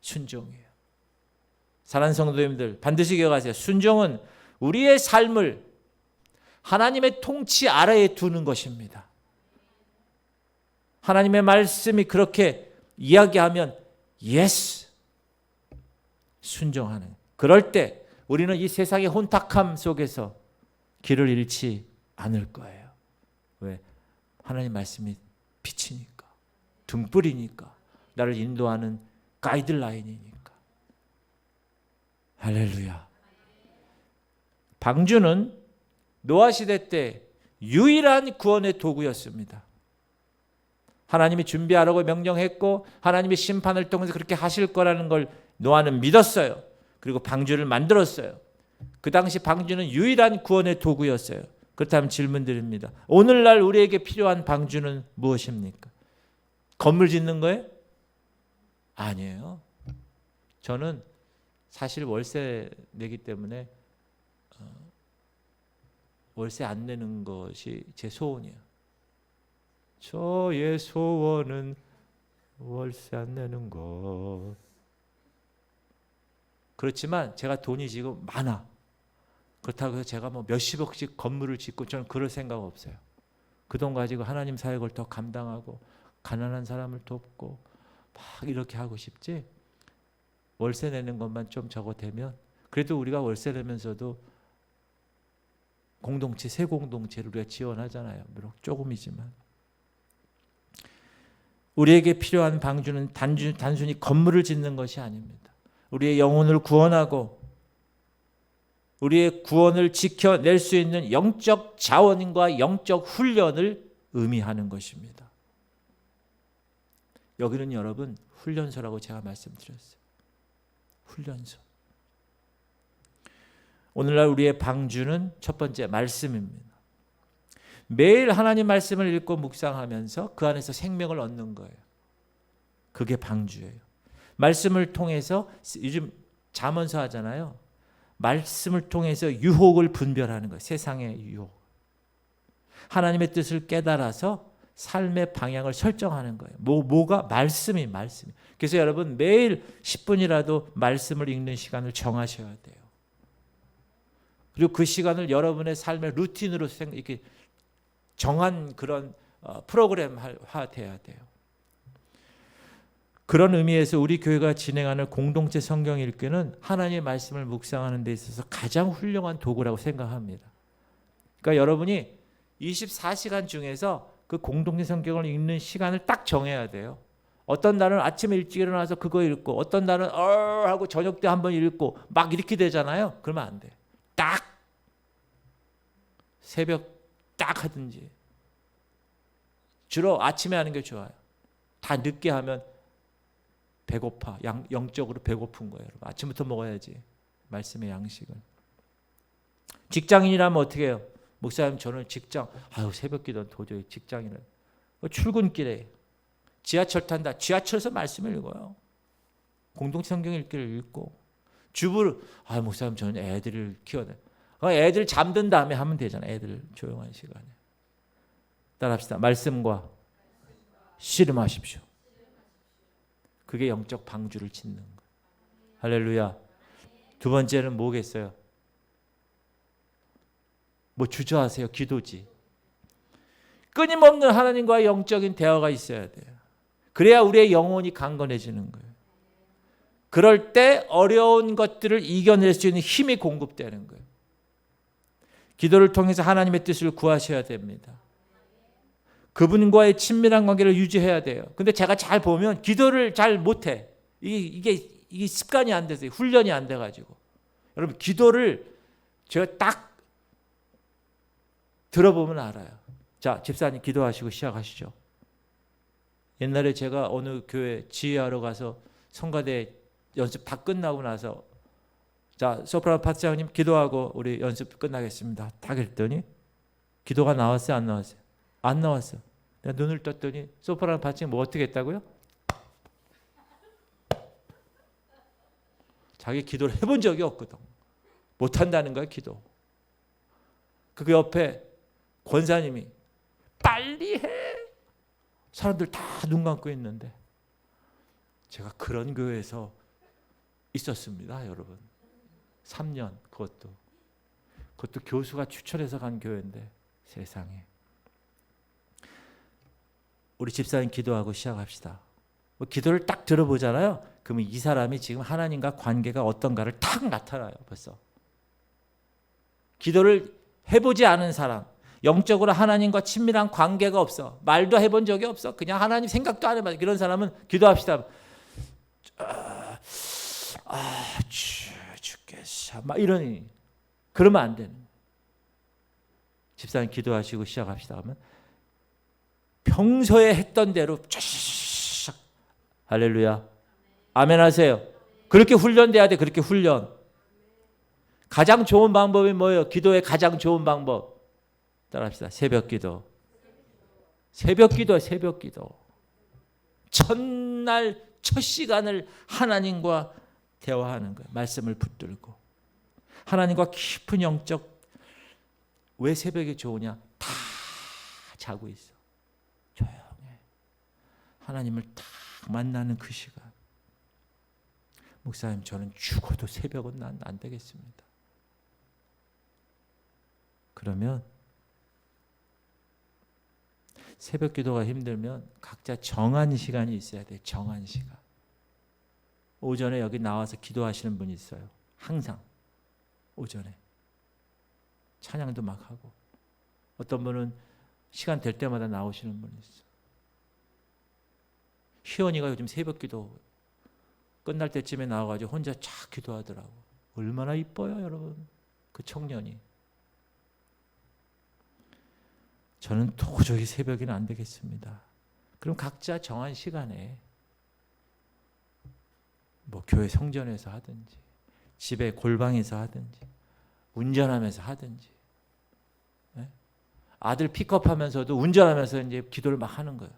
순종이에요. 사랑하는 성도님들, 반드시 기억하세요. 순종은 우리의 삶을 하나님의 통치 아래에 두는 것입니다. 하나님의 말씀이 그렇게 이야기하면 예스, 순종하는. 그럴 때 우리는 이 세상의 혼탁함 속에서 길을 잃지 않을 거예요. 왜? 하나님 말씀이 빛이니까, 등불이니까, 나를 인도하는 가이드라인이니까. 할렐루야. 방주는 노아 시대 때 유일한 구원의 도구였습니다. 하나님이 준비하라고 명령했고 하나님의 심판을 통해서 그렇게 하실 거라는 걸 노아는 믿었어요. 그리고 방주를 만들었어요. 그 당시 방주는 유일한 구원의 도구였어요. 그렇다면 질문 드립니다. 오늘날 우리에게 필요한 방주는 무엇입니까? 건물 짓는 거예요? 아니에요. 저는 사실 월세 내기 때문에 월세 안 내는 것이 제 소원이에요. 저의 소원은 월세 안 내는 것. 그렇지만 제가 돈이 지금 많아. 그렇다고 해서 제가 뭐 몇십억씩 건물을 짓고 저는 그럴 생각 없어요. 그 돈 가지고 하나님 사역을 더 감당하고 가난한 사람을 돕고 막 이렇게 하고 싶지. 월세 내는 것만 좀 적어 되면 그래도 우리가 월세 내면서도 공동체, 새 공동체를 우리가 지원하잖아요. 비록 조금이지만. 우리에게 필요한 방주는 단순히 건물을 짓는 것이 아닙니다. 우리의 영혼을 구원하고 우리의 구원을 지켜낼 수 있는 영적 자원과 영적 훈련을 의미하는 것입니다. 여기는 여러분 훈련소라고 제가 말씀드렸어요. 훈련소. 오늘날 우리의 방주는 첫 번째 말씀입니다. 매일 하나님 말씀을 읽고 묵상하면서 그 안에서 생명을 얻는 거예요. 그게 방주예요. 말씀을 통해서 요즘 잠언서 하잖아요. 말씀을 통해서 유혹을 분별하는 거예요. 세상의 유혹. 하나님의 뜻을 깨달아서 삶의 방향을 설정하는 거예요. 뭐가? 말씀이. 그래서 여러분 매일 10분이라도 말씀을 읽는 시간을 정하셔야 돼요. 그리고 그 시간을 여러분의 삶의 루틴으로 이렇게 정한 그런 프로그램화돼야 돼요. 그런 의미에서 우리 교회가 진행하는 공동체 성경 읽기는 하나님의 말씀을 묵상하는 데 있어서 가장 훌륭한 도구라고 생각합니다. 그러니까 여러분이 24시간 중에서 그 공동체 성경을 읽는 시간을 딱 정해야 돼요. 어떤 날은 아침에 일찍 일어나서 그거 읽고 어떤 날은 하고 저녁 때 한번 읽고 막 이렇게 되잖아요. 그러면 안 돼. 딱 새벽 딱 하든지. 주로 아침에 하는 게 좋아요. 다 늦게 하면 배고파. 영적으로 배고픈 거예요. 여러분. 아침부터 먹어야지. 말씀의 양식을. 직장인이라면 어떻게 해요? 목사님 저는 직장. 새벽 기도는 도저히 직장인은. 출근길에 지하철 탄다. 지하철에서 말씀을 읽어요. 공동체 성경 읽기를 읽고. 주부를 목사님 저는 애들을 키워내. 애들 잠든 다음에 하면 되잖아요. 애들 조용한 시간에. 따라합시다. 말씀과 씨름하십시오. 그게 영적 방주를 짓는 거예요. 할렐루야. 두 번째는 뭐겠어요? 뭐 주저하세요. 기도지. 끊임없는 하나님과의 영적인 대화가 있어야 돼요. 그래야 우리의 영혼이 강건해지는 거예요. 그럴 때 어려운 것들을 이겨낼 수 있는 힘이 공급되는 거예요. 기도를 통해서 하나님의 뜻을 구하셔야 됩니다. 그분과의 친밀한 관계를 유지해야 돼요. 근데 제가 잘 보면 기도를 잘 못해. 이게 습관이 안 돼서 훈련이 안 돼가지고. 여러분 기도를 제가 딱 들어보면 알아요. 자, 집사님 기도하시고 시작하시죠. 옛날에 제가 어느 교회 지휘하러 가서 성가대 연습 다 끝나고 나서 자, 소프라노 파트장님 기도하고 우리 연습 끝나겠습니다. 딱 했더니 기도가 나왔어요? 안 나왔어요? 안 나왔어요. 내가 눈을 떴더니 소프라노 받침 뭐 어떻게 했다고요? 자기 기도를 해본 적이 없거든. 못한다는 거야 기도. 그 옆에 권사님이 빨리 해. 사람들 다 눈 감고 있는데 제가 그런 교회에서 있었습니다, 여러분. 3년 그것도 교수가 추천해서 간 교회인데 세상에. 우리 집사님 기도하고 시작합시다. 뭐 기도를 딱 들어보잖아요. 그러면 이 사람이 지금 하나님과 관계가 어떤가를 탁 나타나요. 벌써. 기도를 해보지 않은 사람, 영적으로 하나님과 친밀한 관계가 없어. 말도 해본 적이 없어. 그냥 하나님 생각도 안 해봐. 그런 사람은 기도합시다. 죽겠어. 막 이러니. 그러면 안 되는. 집사님 기도하시고 시작합시다 하면 평소에 했던 대로 쫙. 할렐루야. 아멘 하세요. 그렇게 훈련돼야 돼. 그렇게 훈련. 가장 좋은 방법이 뭐예요? 기도의 가장 좋은 방법. 따라합시다. 새벽 기도. 새벽 기도, 새벽 기도. 첫날 첫 시간을 하나님과 대화하는 거예요. 말씀을 붙들고. 하나님과 깊은 영적. 왜 새벽이 좋으냐? 다 자고 있어. 조용해. 하나님을 딱 만나는 그 시간. 목사님, 저는 죽어도 새벽은 난 안 되겠습니다. 그러면 새벽 기도가 힘들면 각자 정한 시간이 있어야 돼. 정한 시간. 오전에 여기 나와서 기도하시는 분이 있어요. 항상 오전에 찬양도 막 하고, 어떤 분은 시간 될 때마다 나오시는 분이 있어요. 희원이가 요즘 새벽 기도 끝날 때쯤에 나와가지고 혼자 쫙 기도하더라고. 얼마나 이뻐요, 여러분. 그 청년이. 저는 도저히 새벽에는 안 되겠습니다. 그럼 각자 정한 시간에 뭐 교회 성전에서 하든지, 집에 골방에서 하든지, 운전하면서 하든지, 네? 아들 픽업하면서도 운전하면서 이제 기도를 막 하는 거예요.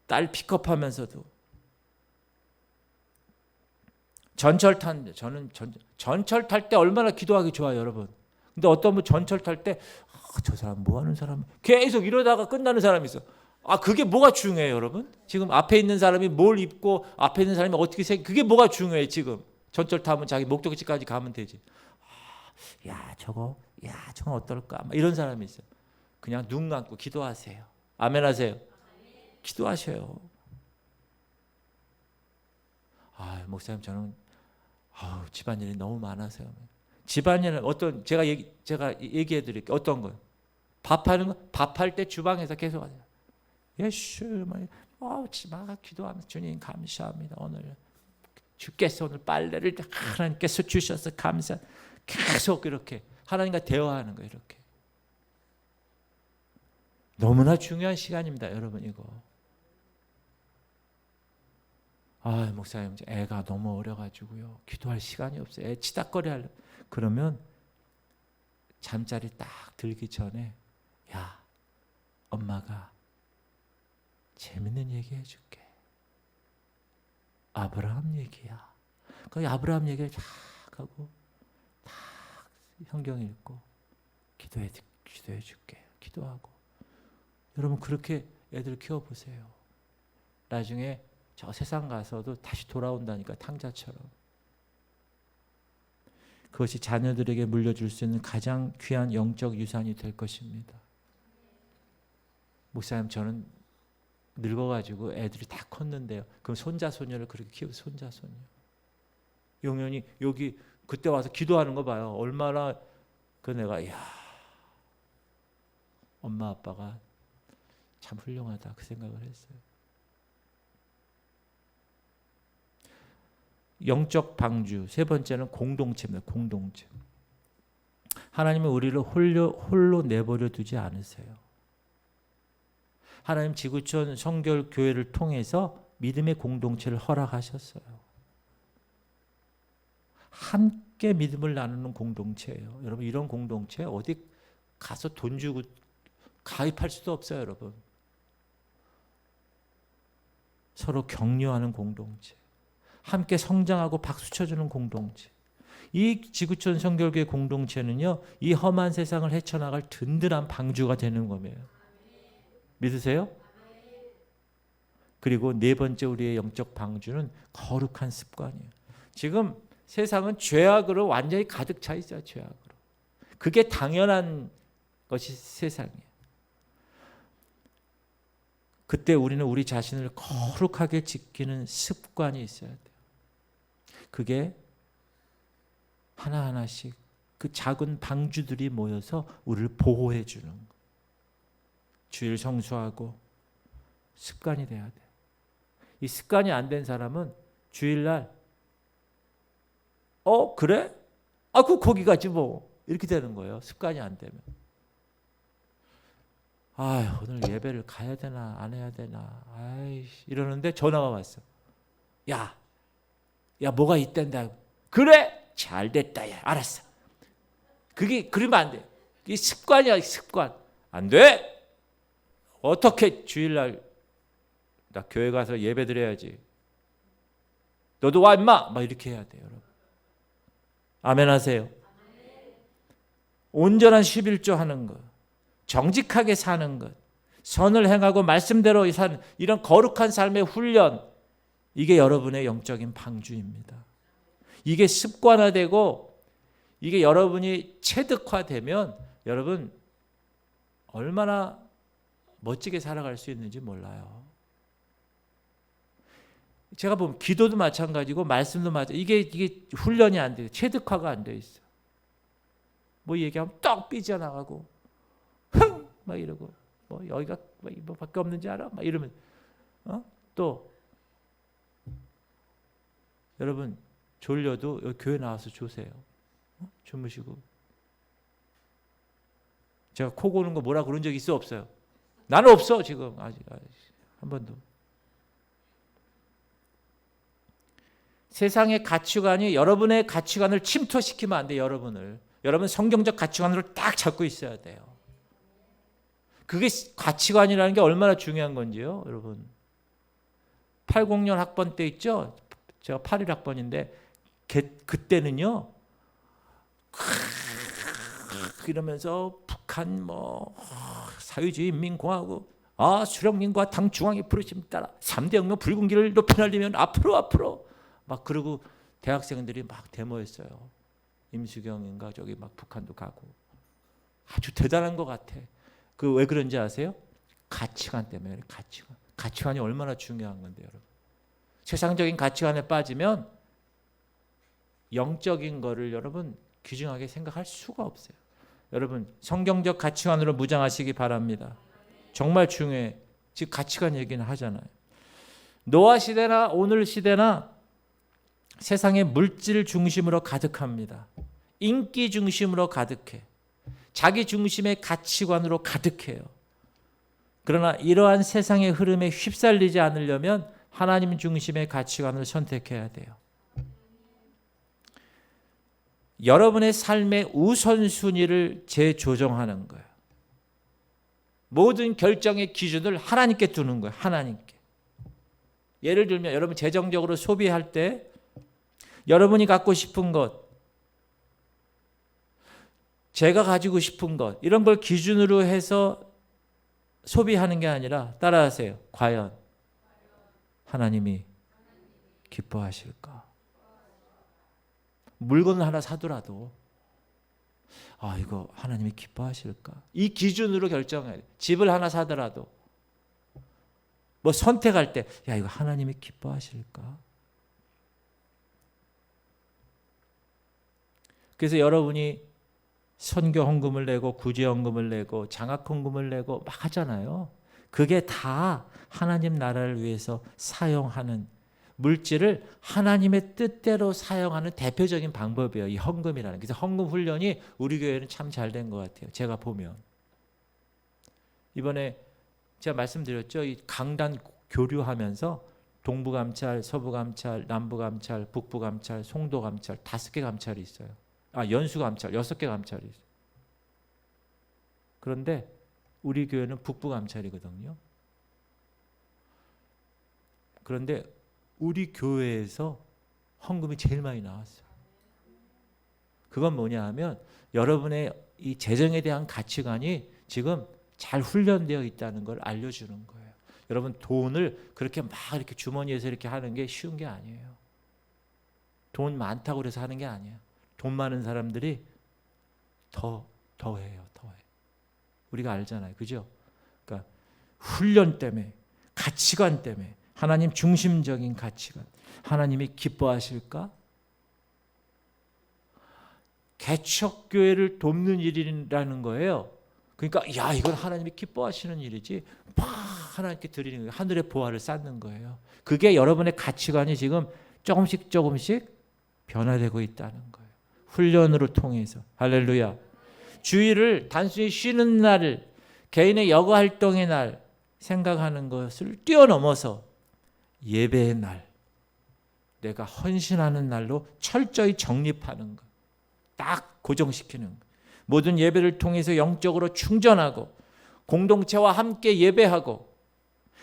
딸 픽업하면서도. 전철 타는데, 저는 전철 탈 때 얼마나 기도하기 좋아요, 여러분. 근데 어떤 분 전철 탈 때 저 사람 뭐 하는 사람, 계속 이러다가 끝나는 사람이 있어. 그게 뭐가 중요해요, 여러분? 지금 앞에 있는 사람이 뭘 입고 앞에 있는 사람이 어떻게 그게 뭐가 중요해. 지금 전철 타면 자기 목적지까지 가면 되지. 저건 어떨까? 이런 사람이 있어요. 그냥 눈 감고 기도하세요. 아멘 하세요. 기도하셔요. 목사님, 저는 집안일이 너무 많아서요. 집안일은 제가 얘기해 드릴게요. 어떤 거요? 밥할 때 주방에서 계속 하세요. 예수, 막 기도하면서 주님 감사합니다. 오늘 주께서 오늘 빨래를 하나님께서 주셔서 감사. 계속 이렇게 하나님과 대화하는 거예요. 이렇게. 너무나 중요한 시간입니다, 여러분. 이거. 목사님, 애가 너무 어려가지고요. 기도할 시간이 없어요. 애 치닥거리 하려. 그러면 잠자리 딱 들기 전에, 엄마가 재밌는 얘기 해줄게. 아브라함 얘기야. 그 아브라함 얘기를 쫙 하고 딱 성경 읽고 기도해 줄게. 기도하고. 여러분 그렇게 애들 키워보세요. 나중에 저 세상 가서도 다시 돌아온다니까, 탕자처럼. 그것이 자녀들에게 물려줄 수 있는 가장 귀한 영적 유산이 될 것입니다. 목사님, 저는 늙어가지고 애들이 다 컸는데요. 그럼 손자 손녀를 그렇게 키우고, 손자 손녀. 용현이 여기 그때 와서 기도하는 거 봐요. 얼마나 내가 엄마 아빠가 참 훌륭하다 그 생각을 했어요. 영적 방주. 세 번째는 공동체입니다. 공동체. 하나님은 우리를 홀로 내버려 두지 않으세요. 하나님 지구촌 성결 교회를 통해서 믿음의 공동체를 허락하셨어요. 함께 믿음을 나누는 공동체예요. 여러분, 이런 공동체 어디 가서 돈 주고 가입할 수도 없어요, 여러분. 서로 격려하는 공동체, 함께 성장하고 박수 쳐주는 공동체. 이 지구촌 성결교회 공동체는요, 이 험한 세상을 헤쳐나갈 든든한 방주가 되는 거예요. 믿으세요? 그리고 네 번째 우리의 영적 방주는 거룩한 습관이에요. 지금 세상은 죄악으로 완전히 가득 차 있어요. 죄악으로. 그게 당연한 것이 세상이에요. 그때 우리는 우리 자신을 거룩하게 지키는 습관이 있어야 돼요. 그게 하나하나씩 그 작은 방주들이 모여서 우리를 보호해 주는 거예요. 주일 성수하고 습관이 돼야 돼요. 이 습관이 안 된 사람은 주일날 그래? 그 거기 가지 뭐 이렇게 되는 거예요. 습관이 안 되면. 오늘 예배를 가야 되나 안 해야 되나 이러는데 전화가 왔어. 야 뭐가 있댄다. 그래? 잘 됐다. 야 알았어. 그러면 안 돼. 이게 습관이야. 습관. 안 돼. 어떻게 주일날 나 교회 가서 예배 드려야지. 너도 와 임마. 막 이렇게 해야 돼요. 여러분. 아멘 하세요. 온전한 11조 하는 것, 정직하게 사는 것, 선을 행하고 말씀대로 사는 이런 거룩한 삶의 훈련, 이게 여러분의 영적인 방주입니다. 이게 습관화되고 이게 여러분이 체득화되면 여러분 얼마나 멋지게 살아갈 수 있는지 몰라요. 제가 보면 기도도 마찬가지고 말씀도 마찬가지고 이게 훈련이 안 돼요. 체득화가 안 돼 있어. 뭐 얘기하면 떡 삐져나가고 흥 막 이러고 뭐 여기가 뭐밖에 없는지 알아? 막 이러면 또 여러분 졸려도 여기 교회 나와서 주세요. 주무시고. 제가 코 고는 거 뭐라 그런 적 있어 없어요? 나는 없어 지금 아직 한 번도. 세상의 가치관이 여러분의 가치관을 침투시키면 안 돼요. 여러분 성경적 가치관으로 딱 잡고 있어야 돼요. 그게 가치관이라는 게 얼마나 중요한 건지요. 여러분 80년 학번 때 있죠. 제가 81학번인데 그때는요. 이러면서 북한 사회주의 인민공화국 수령님과 당 중앙의 부르심 따라 3대 혁명 붉은 길을 높이 날리면 앞으로 막 그러고 대학생들이 막 데모했어요. 임수경인가 저기 막 북한도 가고 아주 대단한 것 같아. 그 왜 그런지 아세요? 가치관 때문에. 가치관이 얼마나 중요한 건데 여러분. 세상적인 가치관에 빠지면 영적인 거를 여러분 귀중하게 생각할 수가 없어요. 여러분 성경적 가치관으로 무장하시기 바랍니다. 정말 중요해. 즉 가치관 얘기는 하잖아요. 노아 시대나 오늘 시대나 세상의 물질 중심으로 가득합니다. 인기 중심으로 가득해. 자기 중심의 가치관으로 가득해요. 그러나 이러한 세상의 흐름에 휩쓸리지 않으려면 하나님 중심의 가치관을 선택해야 돼요. 여러분의 삶의 우선순위를 재조정하는 거예요. 모든 결정의 기준을 하나님께 두는 거예요. 하나님께. 예를 들면 여러분 재정적으로 소비할 때 여러분이 갖고 싶은 것, 제가 가지고 싶은 것 이런 걸 기준으로 해서 소비하는 게 아니라 따라하세요. 과연 하나님이 기뻐하실까? 물건을 하나 사더라도 이거 하나님이 기뻐하실까? 이 기준으로 결정해야 돼. 집을 하나 사더라도 뭐 선택할 때 이거 하나님이 기뻐하실까? 그래서 여러분이 선교 헌금을 내고 구제 헌금을 내고 장학 헌금을 내고 막 하잖아요. 그게 다 하나님 나라를 위해서 사용하는 물질을 하나님의 뜻대로 사용하는 대표적인 방법이에요. 이 헌금이라는. 그래서 헌금 훈련이 우리 교회는 참 잘 된 것 같아요. 제가 보면. 이번에 제가 말씀드렸죠. 이 강단 교류하면서 동부감찰, 서부감찰, 남부감찰, 북부감찰, 송도감찰 5개 감찰이 있어요. 연수감찰 6개 감찰이 있어요. 그런데 우리 교회는 북부감찰이거든요. 그런데 우리 교회에서 헌금이 제일 많이 나왔어요. 그건 뭐냐 하면 여러분의 이 재정에 대한 가치관이 지금 잘 훈련되어 있다는 걸 알려주는 거예요. 여러분 돈을 그렇게 막 이렇게 주머니에서 이렇게 하는 게 쉬운 게 아니에요. 돈 많다고 그래서 하는 게 아니에요. 돈 많은 사람들이 더 해요. 우리가 알잖아요. 그죠? 그러니까 훈련 때문에, 가치관 때문에, 하나님 중심적인 가치관. 하나님이 기뻐하실까? 개척교회를 돕는 일이라는 거예요. 그러니까 야, 이건 하나님이 기뻐하시는 일이지. 막 하나님께 드리는 거예요. 하늘의 보화를 쌓는 거예요. 그게 여러분의 가치관이 지금 조금씩 변화되고 있다는 거예요. 훈련으로 통해서. 할렐루야. 주일을 단순히 쉬는 날, 개인의 여가 활동의 날 생각하는 것을 뛰어넘어서 예배의 날, 내가 헌신하는 날로 철저히 정립하는 것. 딱 고정시키는 것. 모든 예배를 통해서 영적으로 충전하고 공동체와 함께 예배하고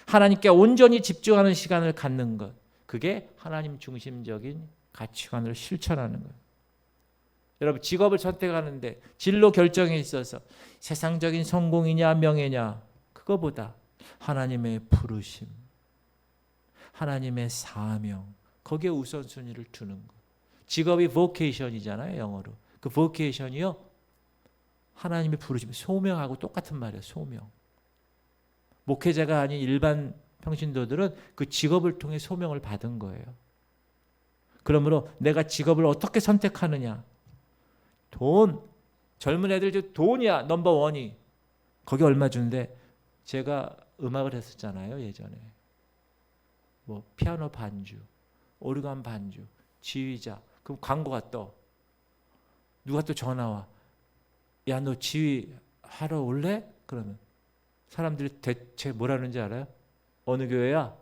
하나님께 온전히 집중하는 시간을 갖는 것. 그게 하나님 중심적인 가치관을 실천하는 거예요. 여러분 직업을 선택하는데 진로 결정에 있어서 세상적인 성공이냐 명예냐 그거보다 하나님의 부르심, 하나님의 사명 거기에 우선순위를 두는 것. 직업이 vocation이잖아요. 영어로. 그 vocation이요. 하나님의 부르심, 소명하고 똑같은 말이에요. 소명. 목회자가 아닌 일반 평신도들은 그 직업을 통해 소명을 받은 거예요. 그러므로 내가 직업을 어떻게 선택하느냐. 돈, 젊은 애들 돈이야 넘버 원이. 거기 얼마 주는데 제가 음악을 했었잖아요. 예전에. 뭐 피아노 반주, 오르간 반주, 지휘자. 그럼 광고가 떠. 누가 또 전화 와. 야, 너 지휘 하러 올래? 그러면 사람들이 대체 뭐라는지 알아요? 어느 교회야?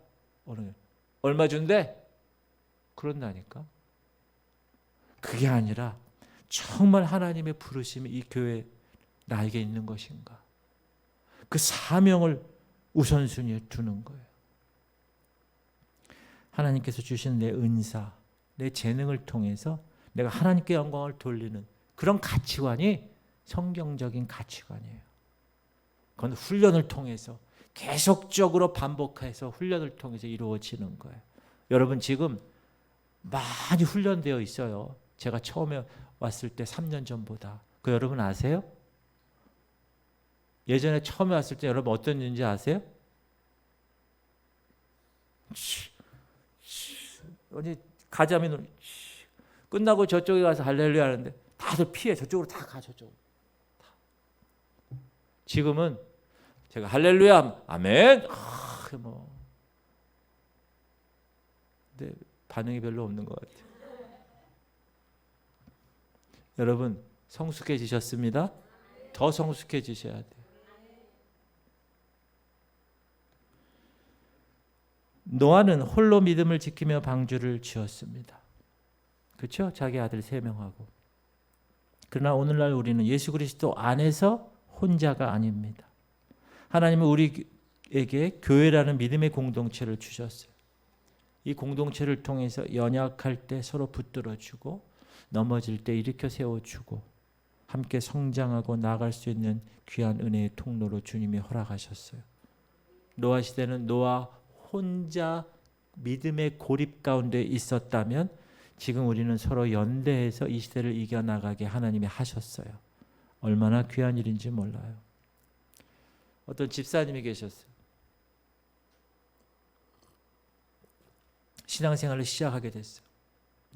어느 교회. 얼마 준대? 그런다니까. 그게 아니라 정말 하나님의 부르심이 이 교회에 나에게 있는 것인가. 그 사명을 우선순위에 두는 거예요. 하나님께서 주신 내 은사, 내 재능을 통해서 내가 하나님께 영광을 돌리는 그런 가치관이 성경적인 가치관이에요. 그건 훈련을 통해서 계속적으로 반복해서 훈련을 통해서 이루어지는 거예요. 여러분 지금 많이 훈련되어 있어요. 제가 처음에 왔을 때 3년 전보다. 그 여러분 아세요? 예전에 처음에 왔을 때 여러분 어떤 일인지 아세요? 어디 가자면 끝나고 저쪽에 가서 할렐루야 하는데 다들 피해. 저쪽으로 다 가. 저쪽으로. 지금은 제가 할렐루야 아멘 뭐 근데 반응이 별로 없는 것 같아요. 여러분 성숙해지셨습니다. 더 성숙해지셔야 돼요. 노아는 홀로 믿음을 지키며 방주를 지었습니다. 그렇죠? 자기 아들 3명하고. 그러나 오늘날 우리는 예수 그리스도 안에서 혼자가 아닙니다. 하나님은 우리에게 교회라는 믿음의 공동체를 주셨어요. 이 공동체를 통해서 연약할 때 서로 붙들어주고 넘어질 때 일으켜 세워주고 함께 성장하고 나아갈 수 있는 귀한 은혜의 통로로 주님이 허락하셨어요. 노아 시대는 노아 혼자 믿음의 고립 가운데 있었다면 지금 우리는 서로 연대해서 이 시대를 이겨나가게 하나님이 하셨어요. 얼마나 귀한 일인지 몰라요. 어떤 집사님이 계셨어요. 신앙생활을 시작하게 됐어요.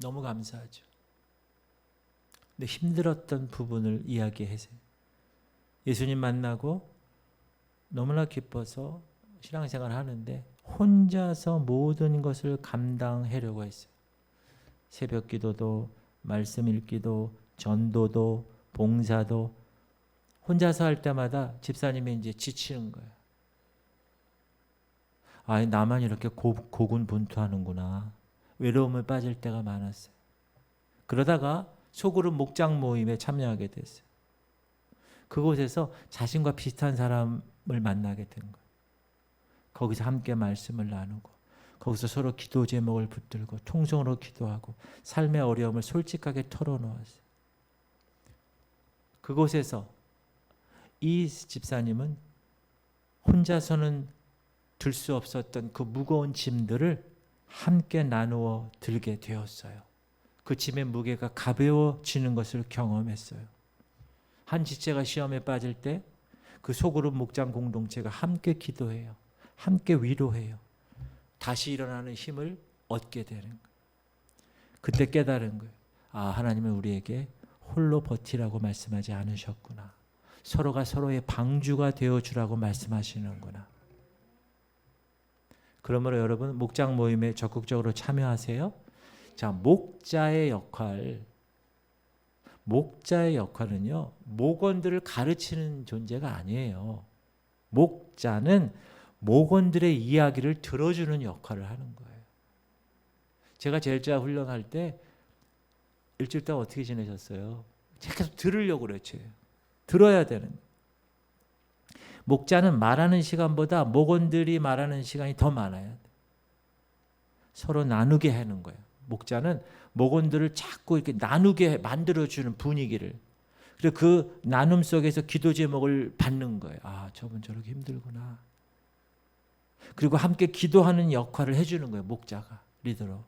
너무 감사하죠. 근데 힘들었던 부분을 이야기하세요. 예수님 만나고 너무나 기뻐서 신앙생활을 하는데 혼자서 모든 것을 감당하려고 했어요. 새벽 기도도 말씀 읽기도 전도도 봉사도 혼자서 할 때마다 집사님이 이제 지치는 거예요. 아, 나만 이렇게 고군분투하는구나. 외로움에 빠질 때가 많았어요. 그러다가 소그룹 목장 모임에 참여하게 됐어요. 그곳에서 자신과 비슷한 사람을 만나게 된 거예요. 거기서 함께 말씀을 나누고 거기서 서로 기도 제목을 붙들고 통성으로 기도하고 삶의 어려움을 솔직하게 털어놓았어요. 그곳에서 이 집사님은 혼자서는 들 수 없었던 그 무거운 짐들을 함께 나누어 들게 되었어요. 그 짐의 무게가 가벼워지는 것을 경험했어요. 한 지체가 시험에 빠질 때 그 소그룹 목장 공동체가 함께 기도해요. 함께 위로해요. 다시 일어나는 힘을 얻게 되는 거예요. 그때 깨달은 거예요. 아, 하나님은 우리에게 홀로 버티라고 말씀하지 않으셨구나. 서로가 서로의 방주가 되어주라고 말씀하시는구나. 그러므로 여러분 목장 모임에 적극적으로 참여하세요. 자, 목자의 역할은요, 목원들을 가르치는 존재가 아니에요. 목자는 목원들의 이야기를 들어주는 역할을 하는 거예요. 제가 제일자 훈련할 때 일주일 동안 어떻게 지내셨어요? 제가 계속 들으려고 그랬죠. 들어야 되는. 목자는 말하는 시간보다 목원들이 말하는 시간이 더 많아야 돼. 서로 나누게 하는 거예요. 목자는 목원들을 자꾸 이렇게 나누게 만들어주는 분위기를. 그리고 그 나눔 속에서 기도 제목을 받는 거예요. 아, 저분 저렇게 힘들구나. 그리고 함께 기도하는 역할을 해주는 거예요. 목자가 리더로.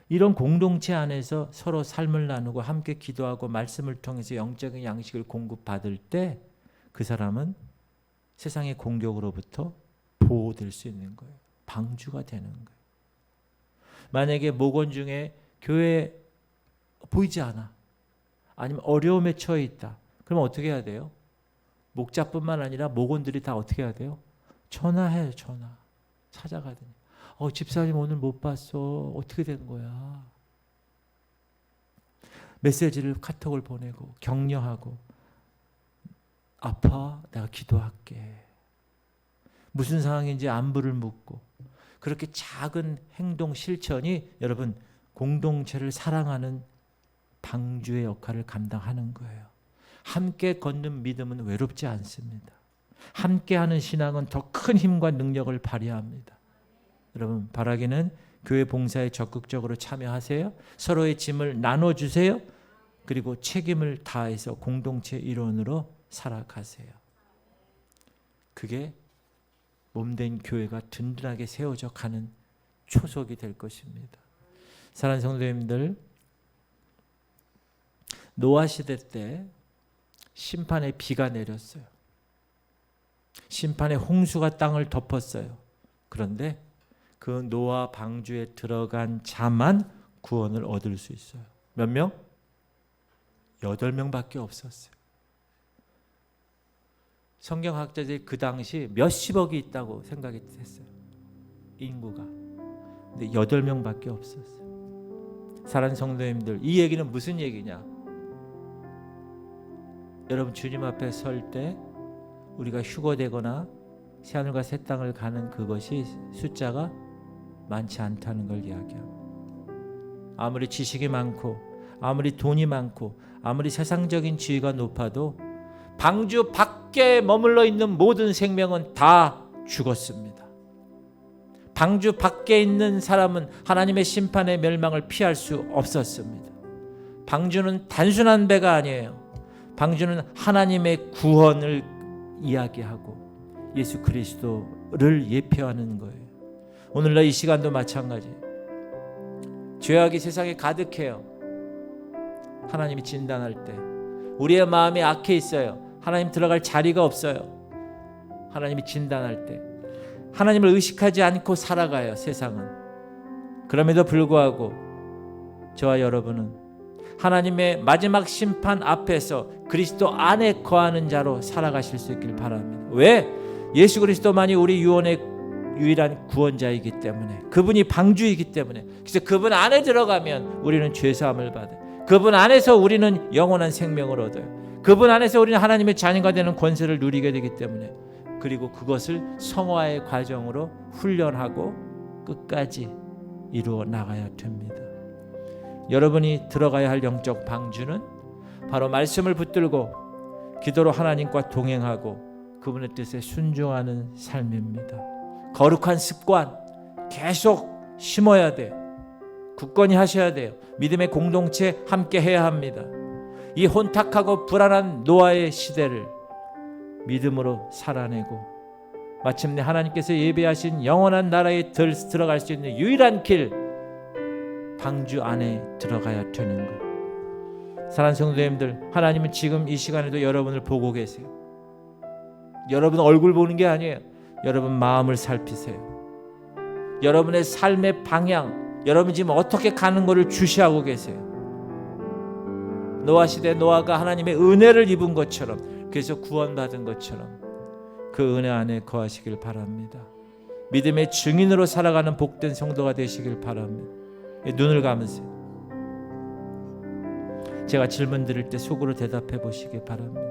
이런 공동체 안에서 서로 삶을 나누고 함께 기도하고 말씀을 통해서 영적인 양식을 공급받을 때 그 사람은 세상의 공격으로부터 보호될 수 있는 거예요. 방주가 되는 거예요. 만약에 목원 중에 교회 보이지 않아, 아니면 어려움에 처해 있다, 그러면 어떻게 해야 돼요? 목자뿐만 아니라 목원들이 다 어떻게 해야 돼요? 전화해요. 전화. 찾아가더니 집사님 오늘 못 봤어. 어떻게 된 거야? 메시지를 카톡을 보내고 격려하고, 아파? 내가 기도할게. 무슨 상황인지 안부를 묻고, 그렇게 작은 행동 실천이 여러분 공동체를 사랑하는 방주의 역할을 감당하는 거예요. 함께 걷는 믿음은 외롭지 않습니다. 함께하는 신앙은 더 큰 힘과 능력을 발휘합니다. 여러분 바라기는 교회 봉사에 적극적으로 참여하세요. 서로의 짐을 나눠주세요. 그리고 책임을 다해서 공동체 일원으로 살아가세요. 그게 몸된 교회가 든든하게 세워져 가는 초석이 될 것입니다. 사랑하는 성도님들, 노아 시대 때 심판의 비가 내렸어요. 심판의 홍수가 땅을 덮었어요. 그런데 그 노아 방주에 들어간 자만 구원을 얻을 수 있어요. 몇 명? 8명밖에 없었어요. 성경학자들이 그 당시 몇십억이 있다고 생각이 됐어요. 인구가. 근데 8명밖에 없었어요. 사랑하는 성도님들, 이 얘기는 무슨 얘기냐? 여러분 주님 앞에 설 때 우리가 휴거되거나 새하늘과 새 땅을 가는 그것이 숫자가 많지 않다는 걸 이야기합니다. 아무리 지식이 많고 아무리 돈이 많고 아무리 세상적인 지위가 높아도 방주 밖에 머물러 있는 모든 생명은 다 죽었습니다. 방주 밖에 있는 사람은 하나님의 심판의 멸망을 피할 수 없었습니다. 방주는 단순한 배가 아니에요. 방주는 하나님의 구원을 이야기하고 예수 그리스도를 예표하는 거예요. 오늘날 이 시간도 마찬가지. 죄악이 세상에 가득해요. 하나님이 진단할 때 우리의 마음이 악해 있어요. 하나님 들어갈 자리가 없어요. 하나님이 진단할 때 하나님을 의식하지 않고 살아가요. 세상은. 그럼에도 불구하고 저와 여러분은 하나님의 마지막 심판 앞에서 그리스도 안에 거하는 자로 살아가실 수 있길 바랍니다. 왜? 예수 그리스도만이 우리 유언의 유일한 구원자이기 때문에, 그분이 방주이기 때문에. 그래서 그분 안에 들어가면 우리는 죄사함을 받아요. 그분 안에서 우리는 영원한 생명을 얻어요. 그분 안에서 우리는 하나님의 자녀가 되는 권세를 누리게 되기 때문에, 그리고 그것을 성화의 과정으로 훈련하고 끝까지 이루어 나가야 됩니다. 여러분이 들어가야 할 영적 방주는 바로 말씀을 붙들고 기도로 하나님과 동행하고 그분의 뜻에 순종하는 삶입니다. 거룩한 습관 계속 심어야 돼요. 굳건히 하셔야 돼요. 믿음의 공동체 함께 해야 합니다. 이 혼탁하고 불안한 노아의 시대를 믿음으로 살아내고 마침내 하나님께서 예배하신 영원한 나라에 들어갈 수 있는 유일한 길, 방주 안에 들어가야 되는 것. 사랑하는 성도님들, 하나님은 지금 이 시간에도 여러분을 보고 계세요. 여러분 얼굴 보는 게 아니에요. 여러분 마음을 살피세요. 여러분의 삶의 방향, 여러분 지금 어떻게 가는 것을 주시하고 계세요. 노아 시대 노아가 하나님의 은혜를 입은 것처럼, 그래서 구원받은 것처럼 그 은혜 안에 거하시길 바랍니다. 믿음의 증인으로 살아가는 복된 성도가 되시길 바랍니다. 눈을 감으세요. 제가 질문 드릴 때 속으로 대답해 보시기 바랍니다.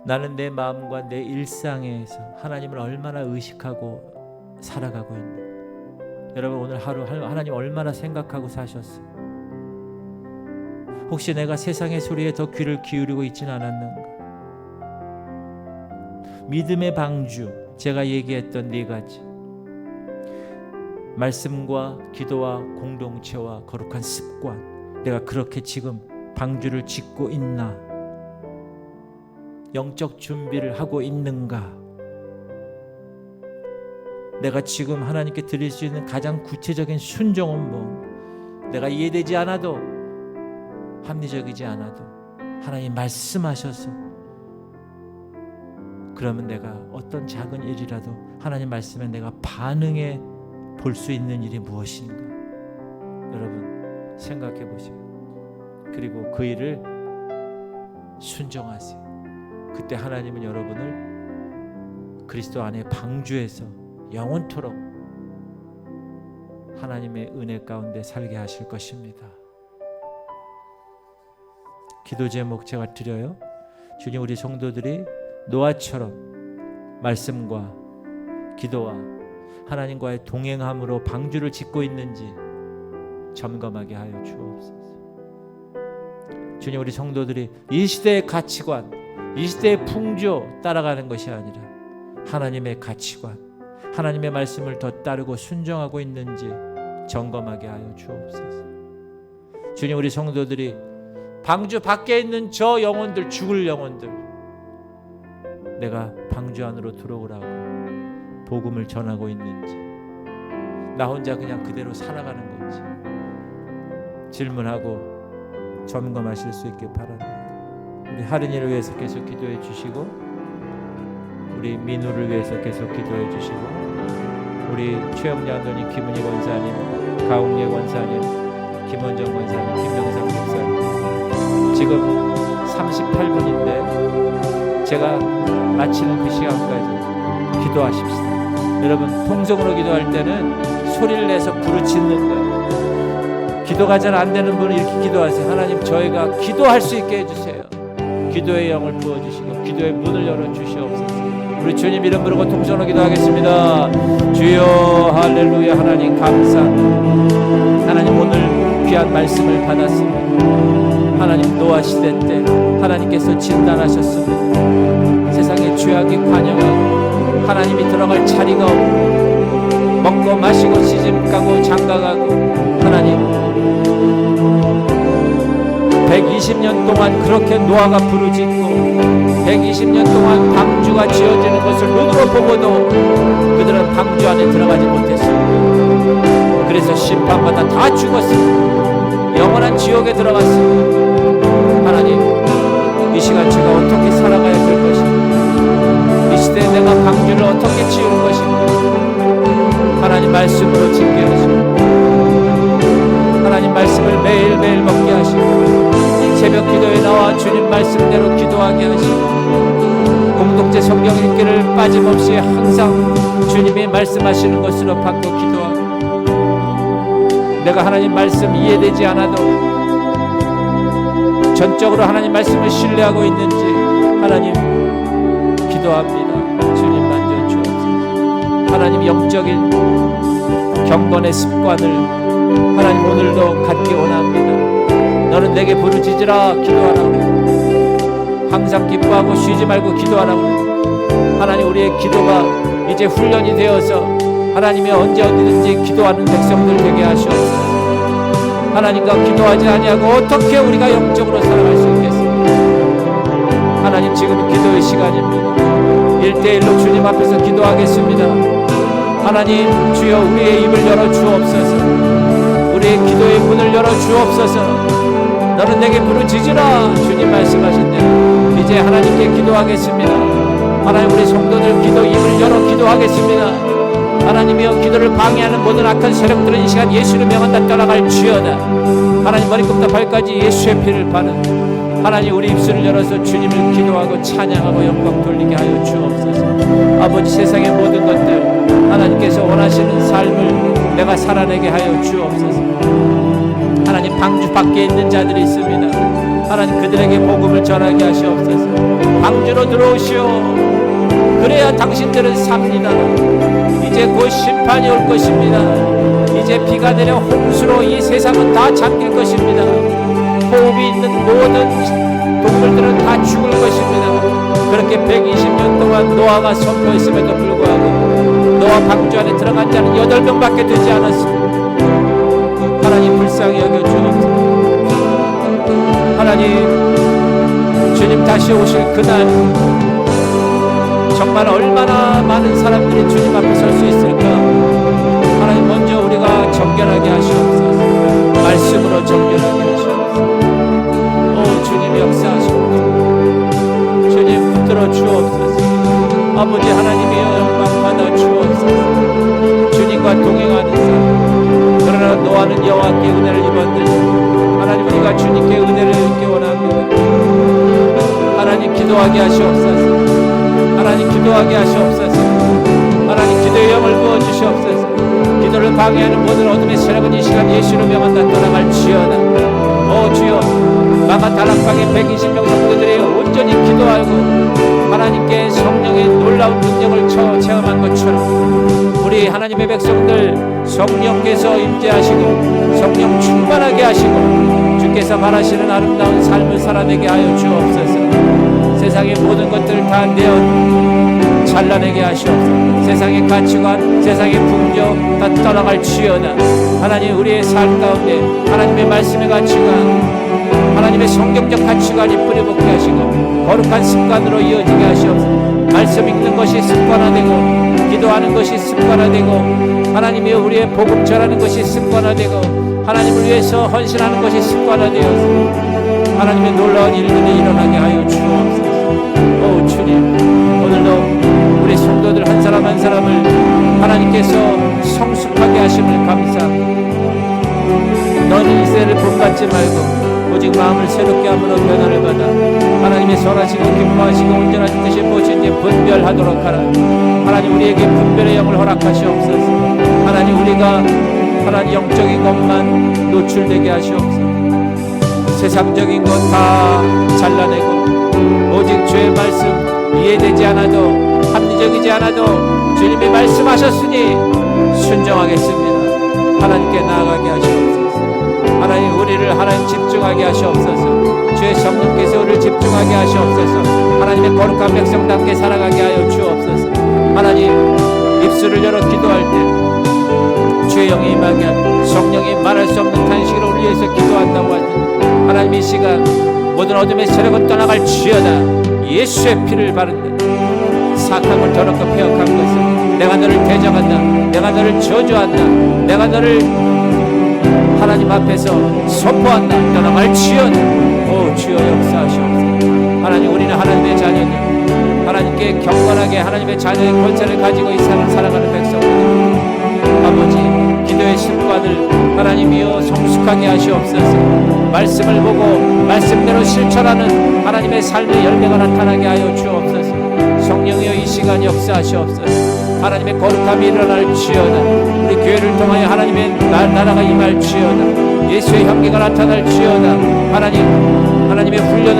나는 내 마음과 내 일상에서 하나님을 얼마나 의식하고 살아가고 있는가? 여러분 오늘 하루 하나님 얼마나 생각하고 사셨어요? 혹시 내가 세상의 소리에 더 귀를 기울이고 있지는 않았는가? 믿음의 방주, 제가 얘기했던 네 가지, 말씀과 기도와 공동체와 거룩한 습관, 내가 그렇게 지금 방주를 짓고 있나? 영적 준비를 하고 있는가? 내가 지금 하나님께 드릴 수 있는 가장 구체적인 순종은 뭐? 내가 이해되지 않아도, 합리적이지 않아도 하나님 말씀하셔서, 그러면 내가 어떤 작은 일이라도 하나님 말씀에 내가 반응해 볼 수 있는 일이 무엇인가? 여러분 생각해 보세요. 그리고 그 일을 순종하세요. 그때 하나님은 여러분을 그리스도 안에 방주해서 영원토록 하나님의 은혜 가운데 살게 하실 것입니다. 기도 제목 제가 드려요. 주님, 우리 성도들이 노아처럼 말씀과 기도와 하나님과의 동행함으로 방주를 짓고 있는지 점검하게 하여 주옵소서. 주님, 우리 성도들이 이 시대의 가치관, 이 시대의 풍조 따라가는 것이 아니라 하나님의 가치관, 하나님의 말씀을 더 따르고 순종하고 있는지 점검하게 하여 주옵소서. 주님, 우리 성도들이 방주 밖에 있는 저 영혼들, 죽을 영혼들, 내가 방주 안으로 들어오라고 복음을 전하고 있는지, 나 혼자 그냥 그대로 살아가는 건지 질문하고 점검하실 수 있길 바랍니다. 우리 하린이를 위해서 계속 기도해 주시고, 우리 민우를 위해서 계속 기도해 주시고, 우리 최영자 안도님, 김은희 권사님, 가웅예 권사님, 김원정 권사님, 김명상 목사님, 지금 38분인데 제가 마치는 그 시간까지 기도하십시다. 여러분, 통성으로 기도할 때는 소리를 내서 부르짖는 거예요. 기도가 잘 안 되는 분은 이렇게 기도하세요. 하나님, 저희가 기도할 수 있게 해주세요. 기도의 영을 부어주시고 기도의 문을 열어주시옵소서. 우리 주님 이름 부르고 통성으로 기도하겠습니다. 주여, 할렐루야. 하나님 감사합니다. 하나님, 오늘 귀한 말씀을 받았습니다. 하나님, 노아 시대 때 하나님께서 진단하셨습니다. 세상의 죄악이 관영하고 하나님이 들어갈 자리가 없고 먹고 마시고 시집가고 장가가고, 하나님 120년 동안 그렇게 노아가 부르짖고 120년 동안 방주가 지어지는 것을 눈으로 보고도 그들은 방주 안에 들어가지 못했습니다. 그래서 심판받아 다 죽었습니다. 영원한 지옥에 들어갔습니다. 하나님, 이 시간 제가 어떻게 살아가야 될 것인가? 이 시대에 내가 방주를 어떻게 지을 것인가? 하나님 말씀으로 짓게 하시고, 하나님 말씀을 매일매일 먹게 하시고, 새벽 기도에 나와 주님 말씀대로 기도하게 하시고, 공동체 성경 읽기를 빠짐없이 항상 주님이 말씀하시는 것으로 바꿔 기도하고, 내가 하나님 말씀 이해되지 않아도 전적으로 하나님 말씀을 신뢰하고 있는지 하나님 기도합니다. 주님 만져주옵소서. 하나님, 영적인 경건의 습관을 하나님 오늘도 갖기 원합니다. 너는 내게 부르짖으라 기도하라 그래. 항상 기뻐하고 쉬지 말고 기도하라 그래. 하나님, 우리의 기도가 이제 훈련이 되어서 하나님이 언제 어디든지 기도하는 백성들 되게 하시옵소서. 하나님과 기도하지 아니하고 어떻게 우리가 영적으로 살아갈 수 있겠습니까? 하나님, 지금은 기도의 시간입니다. 1대1로 주님 앞에서 기도하겠습니다. 하나님, 주여 우리의 입을 열어 주옵소서. 우리의 기도의 문을 열어 주옵소서. 너는 내게 부르짖으라 주님 말씀하신 대로 이제 하나님께 기도하겠습니다. 하나님, 우리 성도들 기도 입을 열어 기도하겠습니다. 하나님이여, 기도를 방해하는 모든 악한 세력들은 이 시간 예수를 명한다 떠나갈지어다. 하나님, 머리끝부터 발까지 예수의 피를 바는 하나님, 우리 입술을 열어서 주님을 기도하고 찬양하고 영광 돌리게 하여 주옵소서. 아버지, 세상의 모든 것들 하나님께서 원하시는 삶을 내가 살아내게 하여 주옵소서. 하나님, 방주 밖에 있는 자들이 있습니다. 하나님, 그들에게 복음을 전하게 하시옵소서. 방주로 들어오시오. 그래야 당신들은 삽니다. 이제 곧 심판이 올 것입니다. 이제 비가 내려 홍수로 이 세상은 다 잠길 것입니다. 호흡이 있는 모든 동물들은 다 죽을 것입니다. 그렇게 120년 동안 노아가 선포했음에도 불구하고 노아 방주 안에 들어간 자는 8명밖에 되지 않았습니다. 하나님, 불쌍히 여겨 주옵소서. 하나님, 주님 다시 오실 그날 정말 얼마나 많은 사람들이 주님 앞에 설 수 있을까? 하나님, 먼저 우리가 정결하게 하시옵소서. 말씀으로 정결하게 하시옵소서. 오 주님, 역사하시옵소서. 주님, 붙들어 주옵소서. 아버지 하나님이여, 영광 받아 주옵소서. 주님과 동행하는 삶. 그러나 노아는 여호와께 은혜를 입었느니 하나님, 우리가 주님께 은혜를 입기 원합니다. 하나님, 기도하게 하시옵소서. 하나님, 기도하게 하시옵소서. 하나님, 기도의 영을 부어주시옵소서. 기도를 방해하는 모든 어둠의 세력은 이 시간 예수로 명한다 떠나갈지어다. 오 주여, 마가 다락방의 120명 성도들이 온전히 기도하고 하나님께 성령의 놀라운 능력을 체험한 것처럼 우리 하나님의 백성들 성령께서 임재하시고 성령 충만하게 하시고 주께서 바라시는 아름다운 삶을 살아내게 하여 주옵소서. 세상의 모든 것들을 다 내어 잘라내게 하시옵소서. 세상의 가치관, 세상의 풍조 다 떠나갈지어다. 하나님, 우리의 삶 가운데 하나님의 말씀의 가치관, 하나님의 성경적 가치관이 뿌리벗게 하시고 거룩한 습관으로 이어지게 하시옵소서. 말씀 읽는 것이 습관화되고 기도하는 것이 습관화되고 하나님이 우리의 복음 전하는 것이 습관화되고 하나님을 위해서 헌신하는 것이 습관화되어서 하나님의 놀라운 일들이 일어나게 하여 주옵소서. 오 주님, 오늘도 우리 성도들 한 사람 한 사람을 하나님께서 성숙하게 하심을 감사합니다. 너는 이 세를 본받지 말고 오직 마음을 새롭게 함으로 변화를 받아 하나님의 선하시고 기뻐하시고 온전하신 뜻이 무엇인지 분별하도록 하라. 하나님, 우리에게 분별의 영을 허락하시옵소서. 하나님, 우리가 하나님 영적인 것만 노출되게 하시옵소서. 세상적인 것 다 잘라내고 오직 주의 말씀 이해되지 않아도 합리적이지 않아도 주님이 말씀하셨으니 순종하겠습니다. 하나님께 나아가게 하시옵소서. 하나님, 우리를 하나님 집중하게 하시옵소서. 주의 성령께서 우리를 집중하게 하시옵소서. 하나님의 거룩한 백성답게 살아가게 하여 주옵소서. 하나님, 입술을 열어 기도할 때 주의 영이 임하게 하고 성령이 말할 수 없는 탄식으로 우리 위해서 기도한다고 하더니 하나님, 이 시간 모든 어둠의 세력은 떠나갈지어다. 예수의 피를 바른다. 사악한 더럽고 폐역한 것은 내가 너를 대적한다. 내가 너를 저주한다. 내가 너를 하나님 앞에서 선포한다. 떠나갈지어다. 오 주여, 역사하시옵소서. 하나님, 우리는 하나님의 자녀들, 하나님께 경건하게 하나님의 자녀의 권세를 가지고 이 세상을 살아가는 백성들, 아버지, 기도의 습관을 하나님이여 성숙하게 하시옵소서. 말씀을 보고 말씀대로 실천하는 하나님의 삶의 열매가 나타나게 하여 주옵소서. 성령이여, 이 시간 역사하시옵소서. 하나님의 거룩함이 일어날지어다. 우리 교회를 통하여 하나님의 나라가 임할지어다. 예수의 향기가 나타날지어다. 하나님의 훈련을